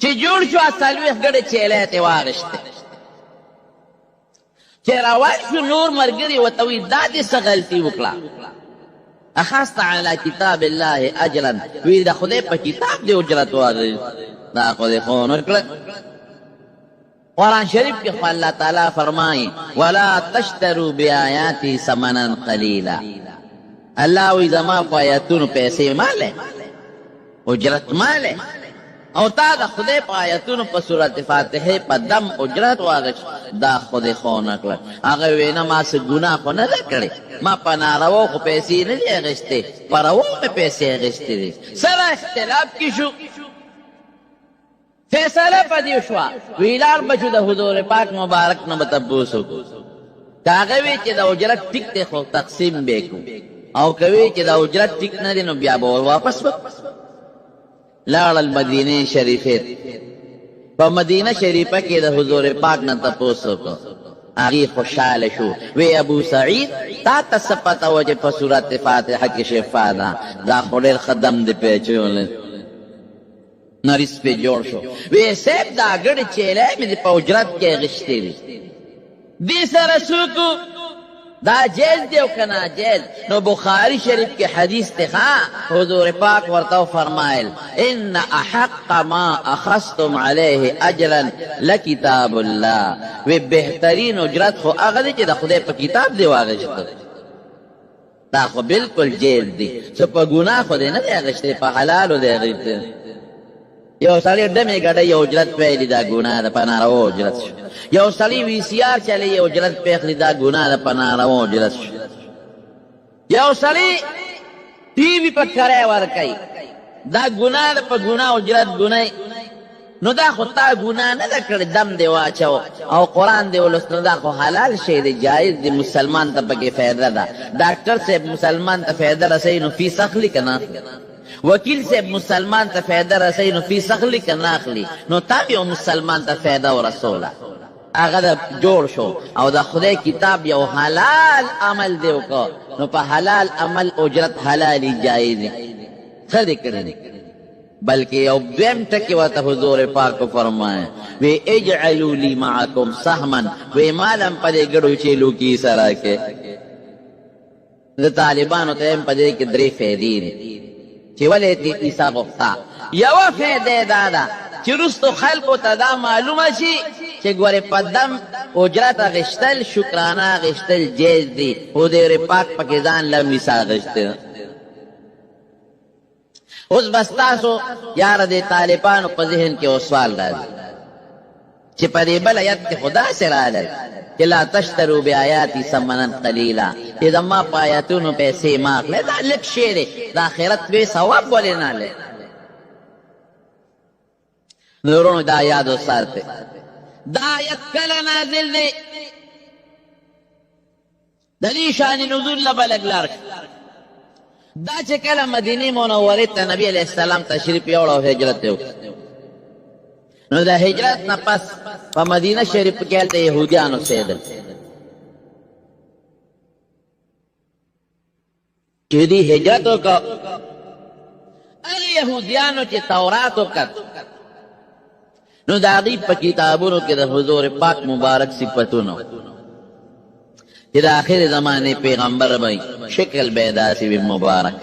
چې جوړ شو 40 ګډې چیلې ته واغشته چې روان شو نور ملګري ورته وایي دا دې څه غلطي وکړه اخذت علی کتاب الله اجرا وی د خدای په کتاب دې اجرت واغی دا خو دې خو نه کړه قرآن شریف کې خو الله تعالی فرمایي ولا تشتروا بآیاتي ثمنا قلیلا الله وی زما په آیاتونو پیسې مالې اجرت مالې او تا د خدای په آیتونو په صورت فاتحه په دم اجرت واغش دا خدای خو نه کړ هغه وینا ما څه ګناه خو نه کړی ما په ناروا خو پیسې نه دي اخیستې په روا مې پیسې اخیستې دي سره اختلاف کې شو فیصله په دې شوه ویلار بچو د حضور پاک مبارک نه به تپوس وکړو که هغه وی چې د اجرت ټیک دی خو تقسیم به کړو او که وی چې د اجرت ټیک نه دی نو بیا به واپس وکړو لاړل مدینه شریفه په مدینه شریفه کې د حضور پاک نه تپوس وکړو هغې خوشحاله شو وی ابو سعید تا ته څه پته وه چې په صورت فاتحه کې شفا ده دا خو ډېر ښه دم دې پې اچولی نریس پې جوړ شو وی صاحب دا ګډې چیلی مې دې په اجرت کې اخیستې دي دې سره څوک دا جیز دی او که ناجیز نو بخاری شریف کې حدیث دی حضور پاک ورته فرمایل ان احق ما اخذتم علیه اجرا لکتاب الله وی بهترین اجرت خو هغه دی چې د خدای په کتاب دی واغشته دا خو بالکل جیز دی څه په ګناه خو دی نه دی اغشتی په حلالو دی اغشتی یو سړی ډمې ګډه یو اجرت پیلی دا ګناه ده په ناروا اجرت شو یو سړی وی سی آر چلی یو اجرت پیخلی دا ګناه ده په ناروا اجرت شو یو سړی ټي وي په کرایه ورکوي دا ګناه ده په ګناه اجرت ګنی نو دا خو تا ګناه نه ده کړې دم دې واچو او قرآن دې ولوست نو دا خو حلال شی دی جایز دی مسلمان ته پکې فایده ده ډاکټر صاحب مسلمان ته فایده رسوي نو فیس اخلي که نه وکیل صاحب مسلمان ته فایده رسوي نو فیس اخلي که نه اخلي نو تا یو مسلمان ته فایده ورسوله هغه د جوړ شو او د خدای کتاب یو حلال عمل دی وکړو نو په حلال عمل اجرت حلالي جایز ښه دی کړی بلکې یو دویم ټکي ورته حضور پاک فرمایي وی اجعلوا لی معکم سهما وی مالم په دې ګډو چیلو کې سره کې د طالبانو ته هم په دې کې درې فایدې دي چې ولې دې عیسی غوښتا یوه فایده دا ده چې وروستو خلکو ته دا معلومه شي چې ګورې په دم اجرت اخیستل شکرانه اخیستل جیز دي حضور پاک پکې ځان له میسا اخیستی اوس بس تاسو یاره د طالبانو په ذهن کې یو سوال راځي چې په دې بل ایت کې خو داسې راغلی چې لا تشترو بآیاتي ثمنا قلیلا چې زما په آیاتونو پیسې مه اخلئ دا لږ شی دی د آخرت لوی ثواب ولې نه لري نورونو دا یاد وساتئ دا آیت کله نازل دی د دې شان نزول له به لږ لار دا چې کله مدینې منورې ته نبي علیه السلام تشریف یوړ او هجرت یې نو د هجرت نه پس په مدینه شریف کې هلته یهودیان اوسېدل چې دوی هجرت وکړ هغه یهودیانو چې تورات وکړ نو د هغوی په کتابونو کې د حضور پاک مبارک صفتونه چې د آخر زمانې پیغمبر به شکل به یې داسې وي مبارک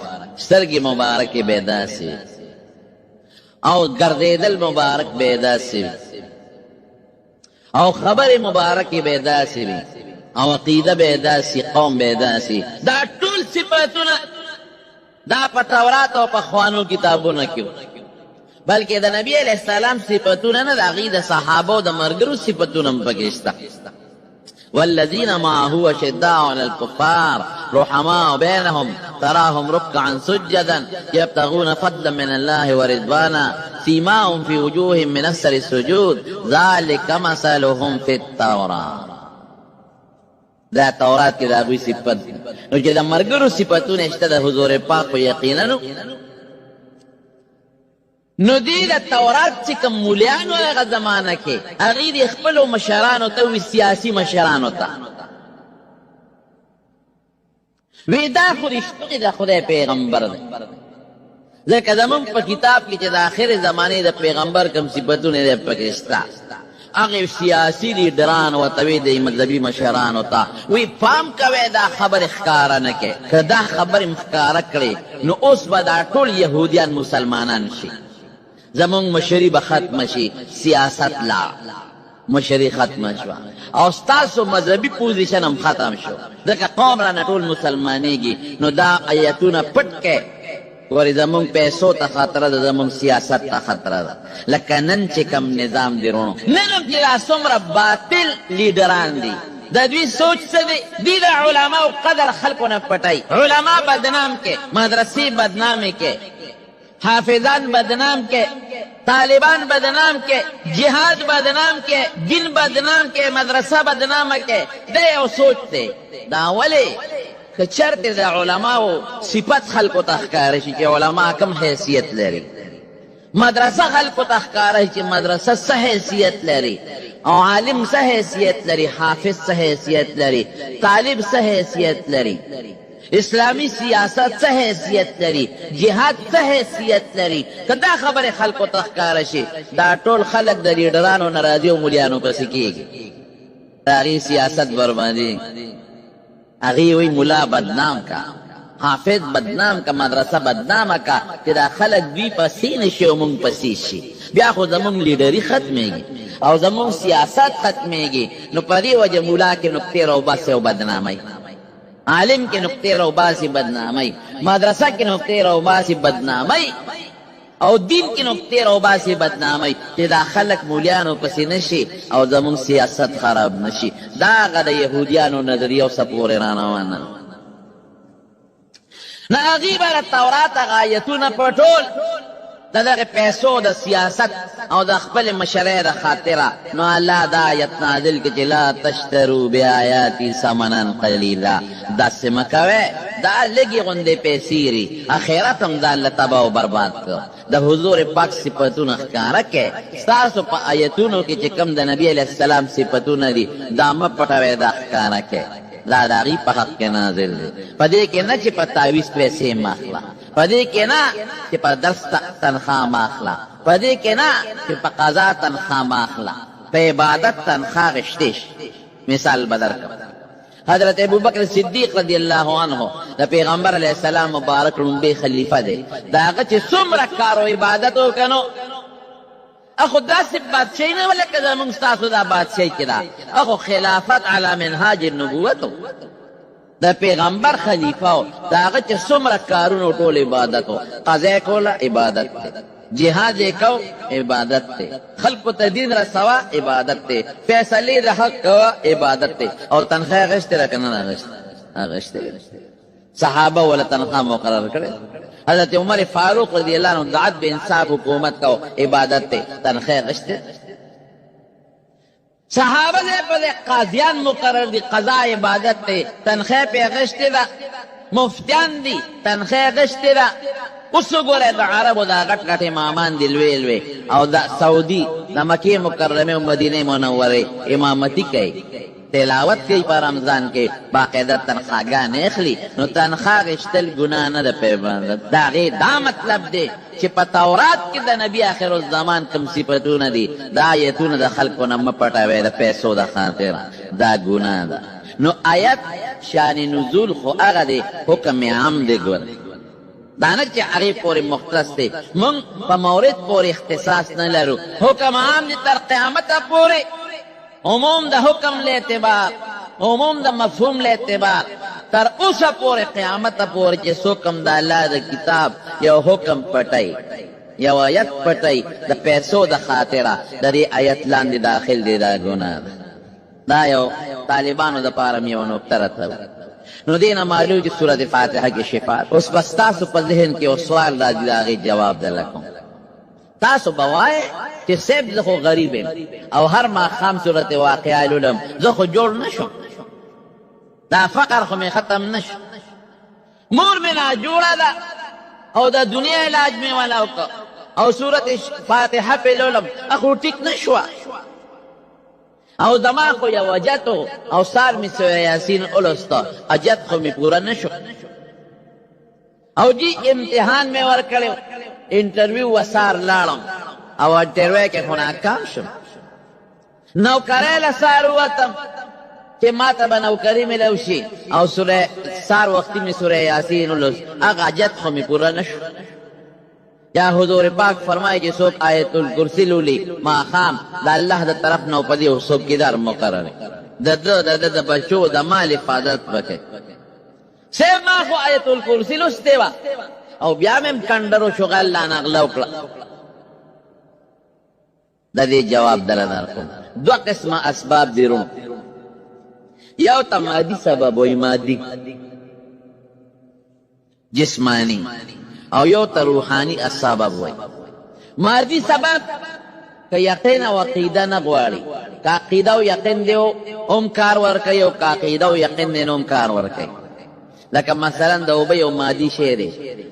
سترګې مبارکې به یې داسې وي او ګرځېدل مبارک به یې داسې وي او خبرې مبارکې به یې داسې وي او عقیده به یې داسې قوم به یې داسې دا ټول صفتونه دا په تورات او په خوانو کتابونو کې بلکې د نبي علیه السلام صفتونه نه د هغوی د صحابو د ملګرو صفتونه هم پکې شته والذین معه اشداء علی الکفار رحماء بینهم تراهم رکعا سجدا یبتغون فضلا من الله ورضوانا سیماهم فی وجوههم من اثر السجود ذلک مثلهم فی التوراة دا تورات کې د هغوی صفت نو چې د ملګرو صفتونه شته د حضور پاک په یقینا نو دی د تورات چې کوم مولیانو هغه زمانه کې هغوی د خپلو مشرانو ته وي سیاسي مشرانو ته وی دا خو رښتونې د خدای پیغمبر دی ځکه زمونږ په کتاب کې چې د آخر زمانې د پیغمبر کوم صفتونه دی پکې شته هغې سیاسي لیډران ورته وی د مذهبي مشرانو ته وی پام کوئ دا خبرې ښکاره نه کړئ که دا خبرې م ښکاره کړې نو اوس به دا ټول یهودیان مسلمانان شي زمونږ مشري به ختمه شي سیاست لا مشري ختمه شوه او ستاسو مذهبي پوزیشن هم ختم شو ځکه قوم رانه ټول مسلمانېږي نو دا ایتونه پټ کړئ ګورې زمونږ پیسو ته خطره ده، زمونږ سیاست ته خطره ده. لکه نن چې کم نظام دی رونو، نن هم چې دا څومره باطل لیډران دي، د دوی سوچ څه دی؟ دوی د علماو قدر خلکو نه پټوي، علما بدنام کې، مدرسې بدنامې کې، حافظان بدنام کې، طالبان بدنام کې، جهاد بدنام کې، دین بدنام کې، مدرسه بدنامه کې. دا یو سوچ دی. دا ولې که چرته د علماو صفت خلکو ته ښکاره شي چې علما کم حیثیت لري، مدرسه خلکو ته ښکاره شي چې مدرسه څه حیثیت لري، او عالم څه حیثیت لري، حافظ څه حیثیت لري، طالب څه حیثیت لري، اسلامی سیاست څه حیثیت لري، جهاد څه حیثیت لري. که دا خبرې خلکو ته ښکاره شي، دا ټول خلک د لیډرانو ناراضي او مولیانو پسې کېږي، د هغې سیاست بربادي. هغې وایي ملا بدنام کا، حافظ بدنام کا، مدرسه بدنامه کا، چې دا خلک دوی پسې نه شي او موږ پسې شي. بیا خو زمونږ لیډري ختمېږي او زمونږ سیاست ختمېږي. نو په دې وجه مولا کې نقطې راوباسي او بدنامۍ، عالم کې نقطې راوباسي بدنامۍ، مدرسه کې نقطې راوباسي بدنامۍ، او دین کې نقطې راوباسي بدنامۍ، چې دا خلک مولیانو پسې نشي او زمونږ سیاست خراب نشي. دا هغه د یهودیانو نظریه او سپورې رانوانه. نه هغې به د تورات هغه آیتونه په ټول د دغه پیسو د سیاست او د خپل مشرۍ د خاطره، نو الله دا آیت نازل کړي چې لا تشترو بآیاتي ثمنا قلیلا. داسې مه کوئ، دا لږې غوندې پیسې دي، اخرت هم دا الله تباه او برباد کړ. د حضور پاک صفتونه ښکاره کړئ. ستاسو په آیتونو کې چې کوم د نبي علیه السلام صفتونه دي، دا مه پټوئ، دا ښکاره کړئ. دا د هغې په حق کې نازل دی. په دې کې نه چې په تعویض پیسې مه اخله، په دې کې نه چې په درس تنخواه مه اخله، په دې کې نه چې په قضا تنخواه مه اخله، په عبادت تنخواه غشتی شي. مثال به درکړم. حضرت ابوبکر صدیق رضی الله عنه د پیغمبر علیه السلام مبارک لومبی خلیفه دی. د هغه چې څومره کار او عبادت وکړو، اخو داسې بادشاهي نه وه لکه زمونږ ستاسو دا بادشاهي کې ده. اخو خلافت علی منهاج النبوت و، د پیغمبر خلیفه و، د هغه چې څومره کارونو ټول عبادت و. قضا یې کوله عبادت دی، جهاد یې کو عبادت دی، خلکو ته دین رسوه عبادت دی، فیصلې د حق کوه عبادت دی. او تنخواه اخیستې ده که نه اخیستې؟ صحابه ولا تنخواه مقرر کړې. حضرت عمر فاروق رضی اللہ عنہ د عدل انصاف حکومت کو عبادت تے، تنخواہ غشتے. صحابہ دے پر قاضیان مقرر دی، قضا عبادت تے، تنخواہ پہ غشتے دا. مفتیان دی، تنخواہ غشتے دا. اس گورے دا عرب دا غٹ غٹ امامان دی لوے لوے، او دا سعودی دا مکی مکرمے و مدینہ منورے امامتی کئی، تلاوت کوي په رمضان کې، باقاعده تنخواهګانې اخلي. نو تنخواه غشتل ګناه نه ده پیغمبر. د هغې دا مطلب دی چې په تورات کې د نبي آخر الزمان کوم صفتونه دي، دا آیتونه د خلکو نه مه پټوئ د پیسو د خاطره، دا ګناه ده. نو آیت شان نزول خو هغه دی، حکم عام دی. ګوره دا نه چې هغې پورې مختص دی، موږ په مورد پورې اختصاص نه لرو، حکم عام دی تر قیامته پورې. عموم دا حکم لے اعتبار، عموم دا مفہوم لے اعتبار، تر اوسه پورې قیامت پورې چې څوک دا الله د کتاب یو حکم پټوي، یو آیت پټوي د پیسو د خاطره، د دې آیت لاندې داخل دی، دا ګناه ده. دا یو طالبانو دپاره مې یو نکته راته. نو دې نه معلوم چې سورت فاتحه کې شفا. اوس به ستاسو په ذهن کې یو سوال راځي، د هغې جواب درله کوم. تاسو به وایئ چې صاحب زه خو غریب یم او هر ماښام صورت واقعه لولم، زه خو جوړ نه شم، دا فقر خو مې ختم نه شو، مور مې ناجوړه ده او د دنیا علاج مې ولا وکړ او صورت فاتحه پې لولم، اخو ټیک نه شوه، او زما خو یو اجت و او سار مې سوره یاسین ولسته، اجت خو مې پوره نه شو، او جی امتحان مې ورکړی، انټرویو وسار لاړم او انټرویو کې خو ناکام شم، نوکرۍ له سار ووتم چې ما ته به نوکري میلو شي او سار وختي مې سوره یاسین ولوست، هغه اجت خو مې پوره نه شو. یا حضور پاک فرمایي چې څوک آیت الکرسی لولي ماښام د الله د طرف نه په دې یو څوکیدار مقرر د ده د بچو د مال حفاظت وکړي. صاحب ما خو آیت الکرسی لوستې وه او بیا مې کندرو شغل لا نغله وکړه. د دې جواب دله درکوم. دوه قسمه اسباب دي رونو. یو ته مادي سبب وایي، مادي جسمانی، او یو ته روحانی سبب وایي. مادي سبب که یقین او عقیده نه غواړي، که عقیده او یقین دی هم کار ورکوي، او که عقیده او یقین دی نو هم کار ورکوي. لکه مثلا د اوبه یو مادي شی دی،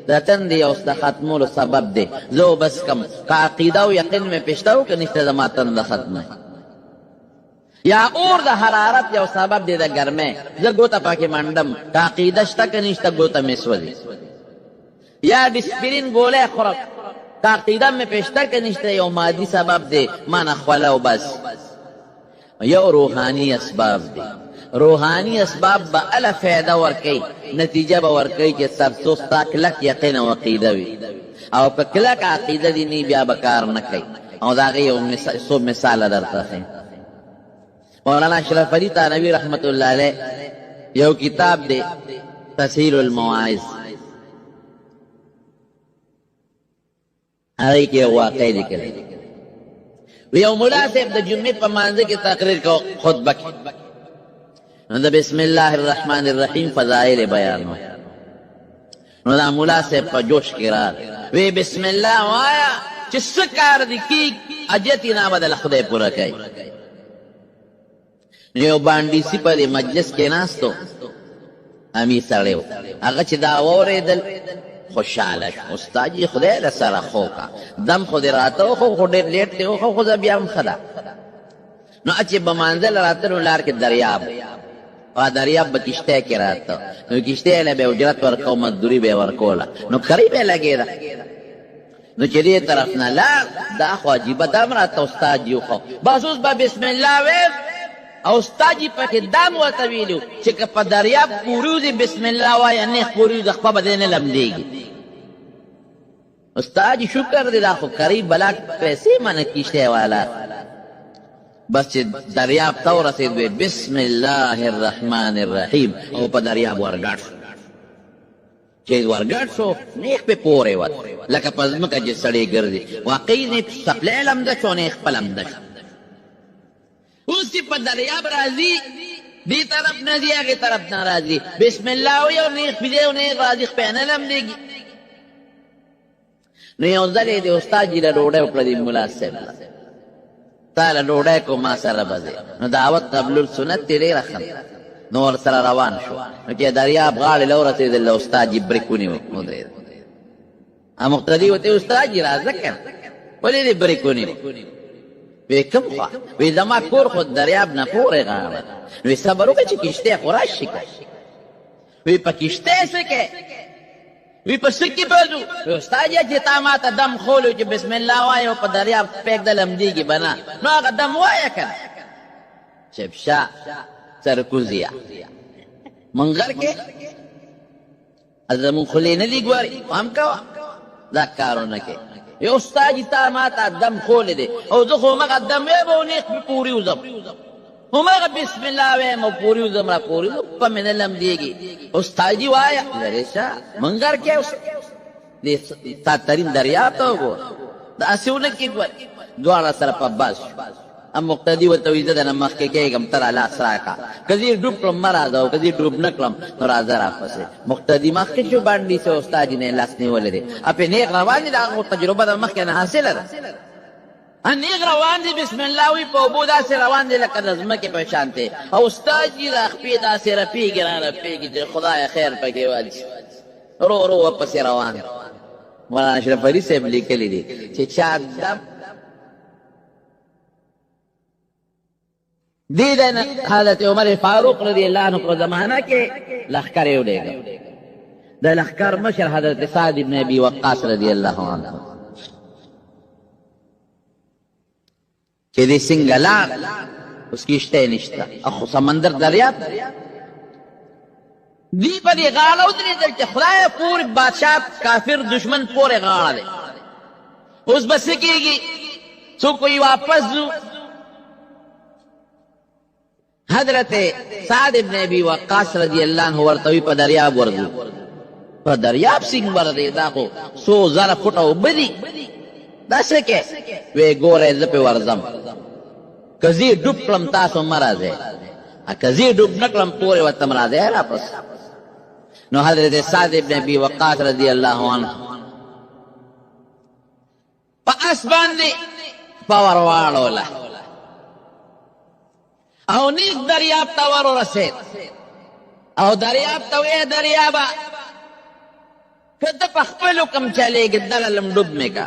د تندې او د ختمولو سبب دی. زه وبس کم، که عقیده او یقین مې پېشته و که نشته زما تنده ختمه. یا اور د حرارت یو سبب دی د ګرمۍ، زه ګوته پکې منډم، که عقیده شته که نشته ګوته مې سوځي. یا ډسپرین ګولۍ خورم، که عقیده مې پېشته که نشته یو مادي سبب دی، ما نه خوله و بس. یو روحانی اسباب دی. روحانی اسباب به اله فایده ورکوي، نتیجه به ورکوي چې ترڅو ستا کلک یقین او عقیده وي، او که کلک عقیده دې نه بیا به کار نه کوي. او د هغې یو څو مثاله درته ښیم. مولانا اشرف علي تانوي رحمت الله علیه یو کتاب دی تسهیل المواعظ، هغې کې یو واقع لیکلی. یو ملا صاحب د جمعې په مانځه کې تقریر کو، خطبه کې نو د بسم الله الرحمن الرحیم فضائل بیان و. نو دا ملا صاحب په جوش کې راغی، وی بسم الله وایا چې څه کار دې کېږي اجت یې نه به د خدای پوره کوي. نو یو بانډیسي په دې مجلس کې ناست و، امیر سړی و. هغه چې دا واورېدل خوشحاله شو، استاد جي خدای له سره خو کا دم خو دې راته وخو، خو ډېر لیټ دی وخو، خو زه بیا هم ښه ده. نو چې به منزل راته نو لار کې دریاب، او دریاب به کشتی کې راته، نو کشتی له به اجرت ورکو، مزدوري به یې ورکوله، نو کرۍ به یې لګېده. نو چې دې طرف نه لاړ، دا خو عجیبه دا هم راته استاد جي وخو، بس اوس به بسم الله ویل، او استاد جي پکې دا مو ورته ویلي چې که په دریاب پورې وځي بسم الله وایه، نیغ پورې وځي خپه به دې نه لمدېږي. استاد جي شکر دی، دا خو کرۍ بلا پیسې منه کشتی والا. بس چې دریاب ته ورسېد وی بسم الله الرحمن الرحیم، او په دریاب ورګډ شو. چې ورګډ شو نیغ پې پورې وت، لکه په ځمکه چې سړی ګرځي. واقعي نه څپلی لمده شو، نیغ په لمده شو. اوس چې په دریاب راځي، دې طرف نه ځي هغې طرف نه راځي، بسم الله وایي او نیغ پې ځي او نیغ راځي، خپې نه لمدېږي. نو یو ځل یې د استاد جي له ډوډۍ وکړه دې ملا صاحب له، تا له ډوډۍ کو ما سره به ځې. نو دعوت قبل السنت دی ډېره ښه، نو ورسره روان شو. نو چې دریاب غاړې له ورسېدل، له استاد جي بریک ونیو، ودرېد. مقتدي ورته استاد جي راځه که نه، ولې دې بریک ونیو؟ وی کوم خوا؟ وی زما کور خو دریاب نه پورې غاړه. وی صبر وکړه چې کشتی خو راشي که. وی په کشتی څه کې؟ وی په څه کې به ځو؟ وی استاد جي چې تا ما ته دم خولو چې بسم الله وایه او په دریاب پرېږده لمدېږي به نه، نو هغه دم وایه که نه. چپشا سرکوزیا منغر کې زمون خولې نه دي ګورې، پام کوه دا کارونه کې. یو استاد جي تا ما ته دم خولی دی، او زه خو همغه دم ویم او نیغ پې پورې وځم، همغه بسم الله ویم او پورې وځم، را پورې وځم، په مې نه لمدېږي. استاد جي وایه لرې شه منګر کې دې تا ترین دریاب ته وګوره، داسې ونه کې ګورې. دواړه سره په بس شو. مقتدي ورته وایي زه درنه مخکې کېږم، ته را لاس راکړه، که زه یې ډوب کړم مه راځه، او که زه یې ډوب نه کړم نو راځه راپسې. مقتدي مخکې شو، باندې سه استاد جي نه یې لاس نیولی دی، پې نیغ روان دي، د هغه تجربه د مخکې نه حاصله ده. نیغ روان دي، بسم الله وایي، په اوبو داسې روان دي لکه د ځمکې په شانتې، او استاد جي را خپې داسې رپېږي را رپېږي چې خدایه خیر پکې واچي، رو رو ورپسې روان. مولانا اشرف علي صاحب لیکلی دي چې چا دم دی د حضرت عمر فاروق رضی الله عنه په زمانه کې لښکر یې ولېږه. د لښکر مشر حضرت سعد بن ابي وقاص رضی الله عنه چې دې څنګه لاړ، اوس کشتی نشته، اخو سمندر دریاب دی په دې غاړه ودرېدل چې خدایه پورې بادشاه کافر دشمن پورې غاړه دی. اوس به څه کېږي؟ څوک وایي واپس ځو. حضرت سعد ابن ابي وقاص رضی الله عنه ورته وی په دریاب ورځو، په دریاب سینګ بر دی دا خو څو زره فوټه اوبه دي دا څه کې وی ګوره زه پې ورځم که زه ډوب کړم تاسو مه راځئ که زه ډوب نه کړم پورې ورته م راځئ راپس نو حضرت سعد ابن ابي وقاص رضی الله عنه په اس باندې پاور واړوله او نیز دریاب ته ور ورسېد او دریاب ته ویې دریابه که ته په خپل حکم چلېږې دغه لم ډوب مې کا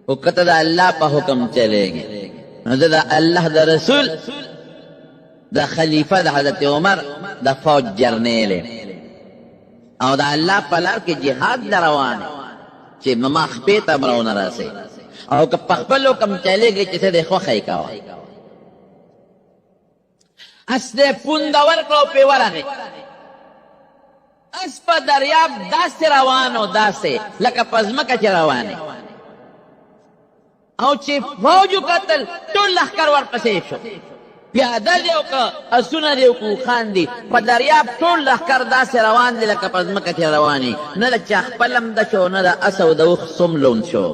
خو که ته د الله په حکم چلېږې نو زه د الله د رسول د خلیفه د حضرت عمر د فوج جرنیل او د الله په لار کې جهاد له روان چې ما خپې ته مرونه راسئ او که په خپل حکم چلېږې چې څه دی خوښه یې کوه اس دې پونده ورکړه او پې ورغې اس په دریاب داسې روان او داسې لکه په ځمکه چې روانې او چې فوج وکتل ټول لښکر ورپسې شو پیاده دی او که اسونه دی او که اوښان دي په دریاب ټول لښکر داسې روان دی لکه په ځمکه چې روانې نه د چا خپل همده شو نه د اس او د اوښ سم لوند شو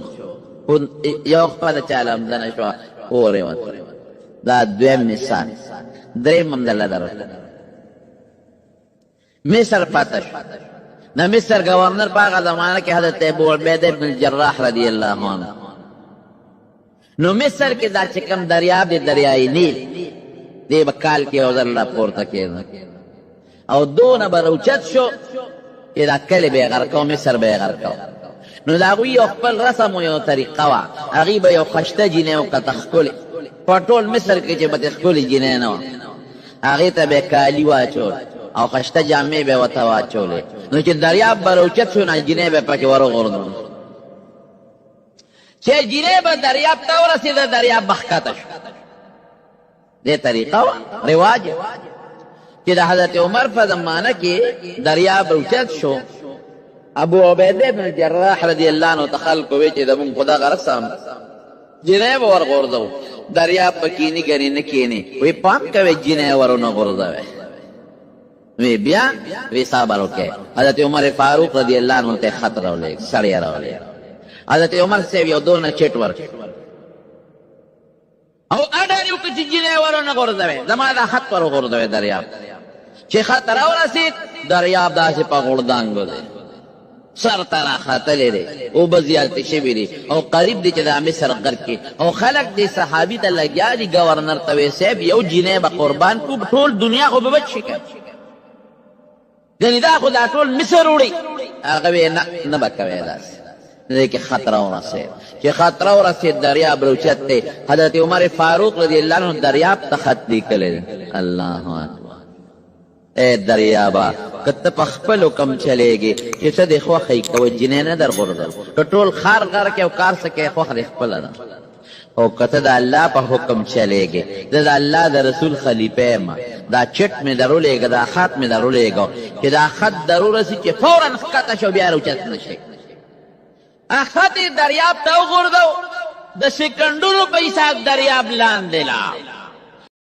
یو خپله چا لمده نه شوه پورې وته دا دویم مثال دریم هم دله درته مصر پاته شو د مصر گورنر په هغه زمانه کې حضرت ابو عبیده ابن الجراح رضی الله عنه نو مصر کې دا چې کوم دریاب دی دریای نیل دی به کال کې یو ځل راپورته کېده او دونه به راوچت شو چې دا کلي به یې غرقه او مصر به یې غرقه نو د هغوی یو خپل رسم و یو طریقه وه هغوی به یو خشته جینۍ وکته ښکلې په ټول مصر کې چې به تې ښکلې جینۍ نه وه هغې ته به یې کالي واچول او خشته جامې به یې ورته واچولې نو چې دریاب به راوچت شو نو جینۍ به یې پکې وروغورځول چې جینۍ به دریاب ته ورسېده دریاب به ښکته شو دې طریقه وه رواج چې د حضرت عمر په زمانه کې دریاب راوچت شو ابو عبیده ابن الجراح رضی الله عنه ته خلکو وی چې زمونږ خو دغه رسم جینۍ به ورغورځو دریاب به کینی کنې نه کینې وی پام کوئ جینۍ ورونه غورځوئ وی بیا وی صبر وکړئ حضرت عمر فاروق رضی الله عنه ته خط راولېږ سړی راولېږ حضرت عمر صاحب یو دونه چټ ورکړ او اډر یو چې جینۍ ورونه غورځوئ زما دا خط ور غورځوئ دریاب چې خط راورسېد دریاب داسې په غورځانګو دی سر ته راختلی دی اوبه زیاتې شوي دي او قریب دی چې د مصر غر کې او خلک دې صحابي ته لګیا دي ګورنر ته وی صاحب یو جینۍ به قربان کړو ټول دنیا خو به بچ شي که یعنې دا خو دا ټول مصر وړي هغه وی نه به کوې داسې دې کې خط راورسېد چې خط راورسېد دریاب راوچت دی حضرت عمر فاروق رضی الله عنه دریاب ته خط لیکلی دی الله اکبر اے دریابا که ته په خپل حکم چلېږې چې څه دې خوښه یې کوه جینۍ نه در غورځول که ټول خار غر کې او کار څه کوې خوښه دې خپله ده او که ته د الله په حکم چلېږې زه د الله د رسول خلیفه یم دا چټ مې درولېږه دا خط مې درولېږه چې دا خط ضرورسي چې فورا ښکته شو بیا راوچت نه شي خط یې دریاب ته وغورځو د سکنډونو په حساب دریاب لاندې لاړ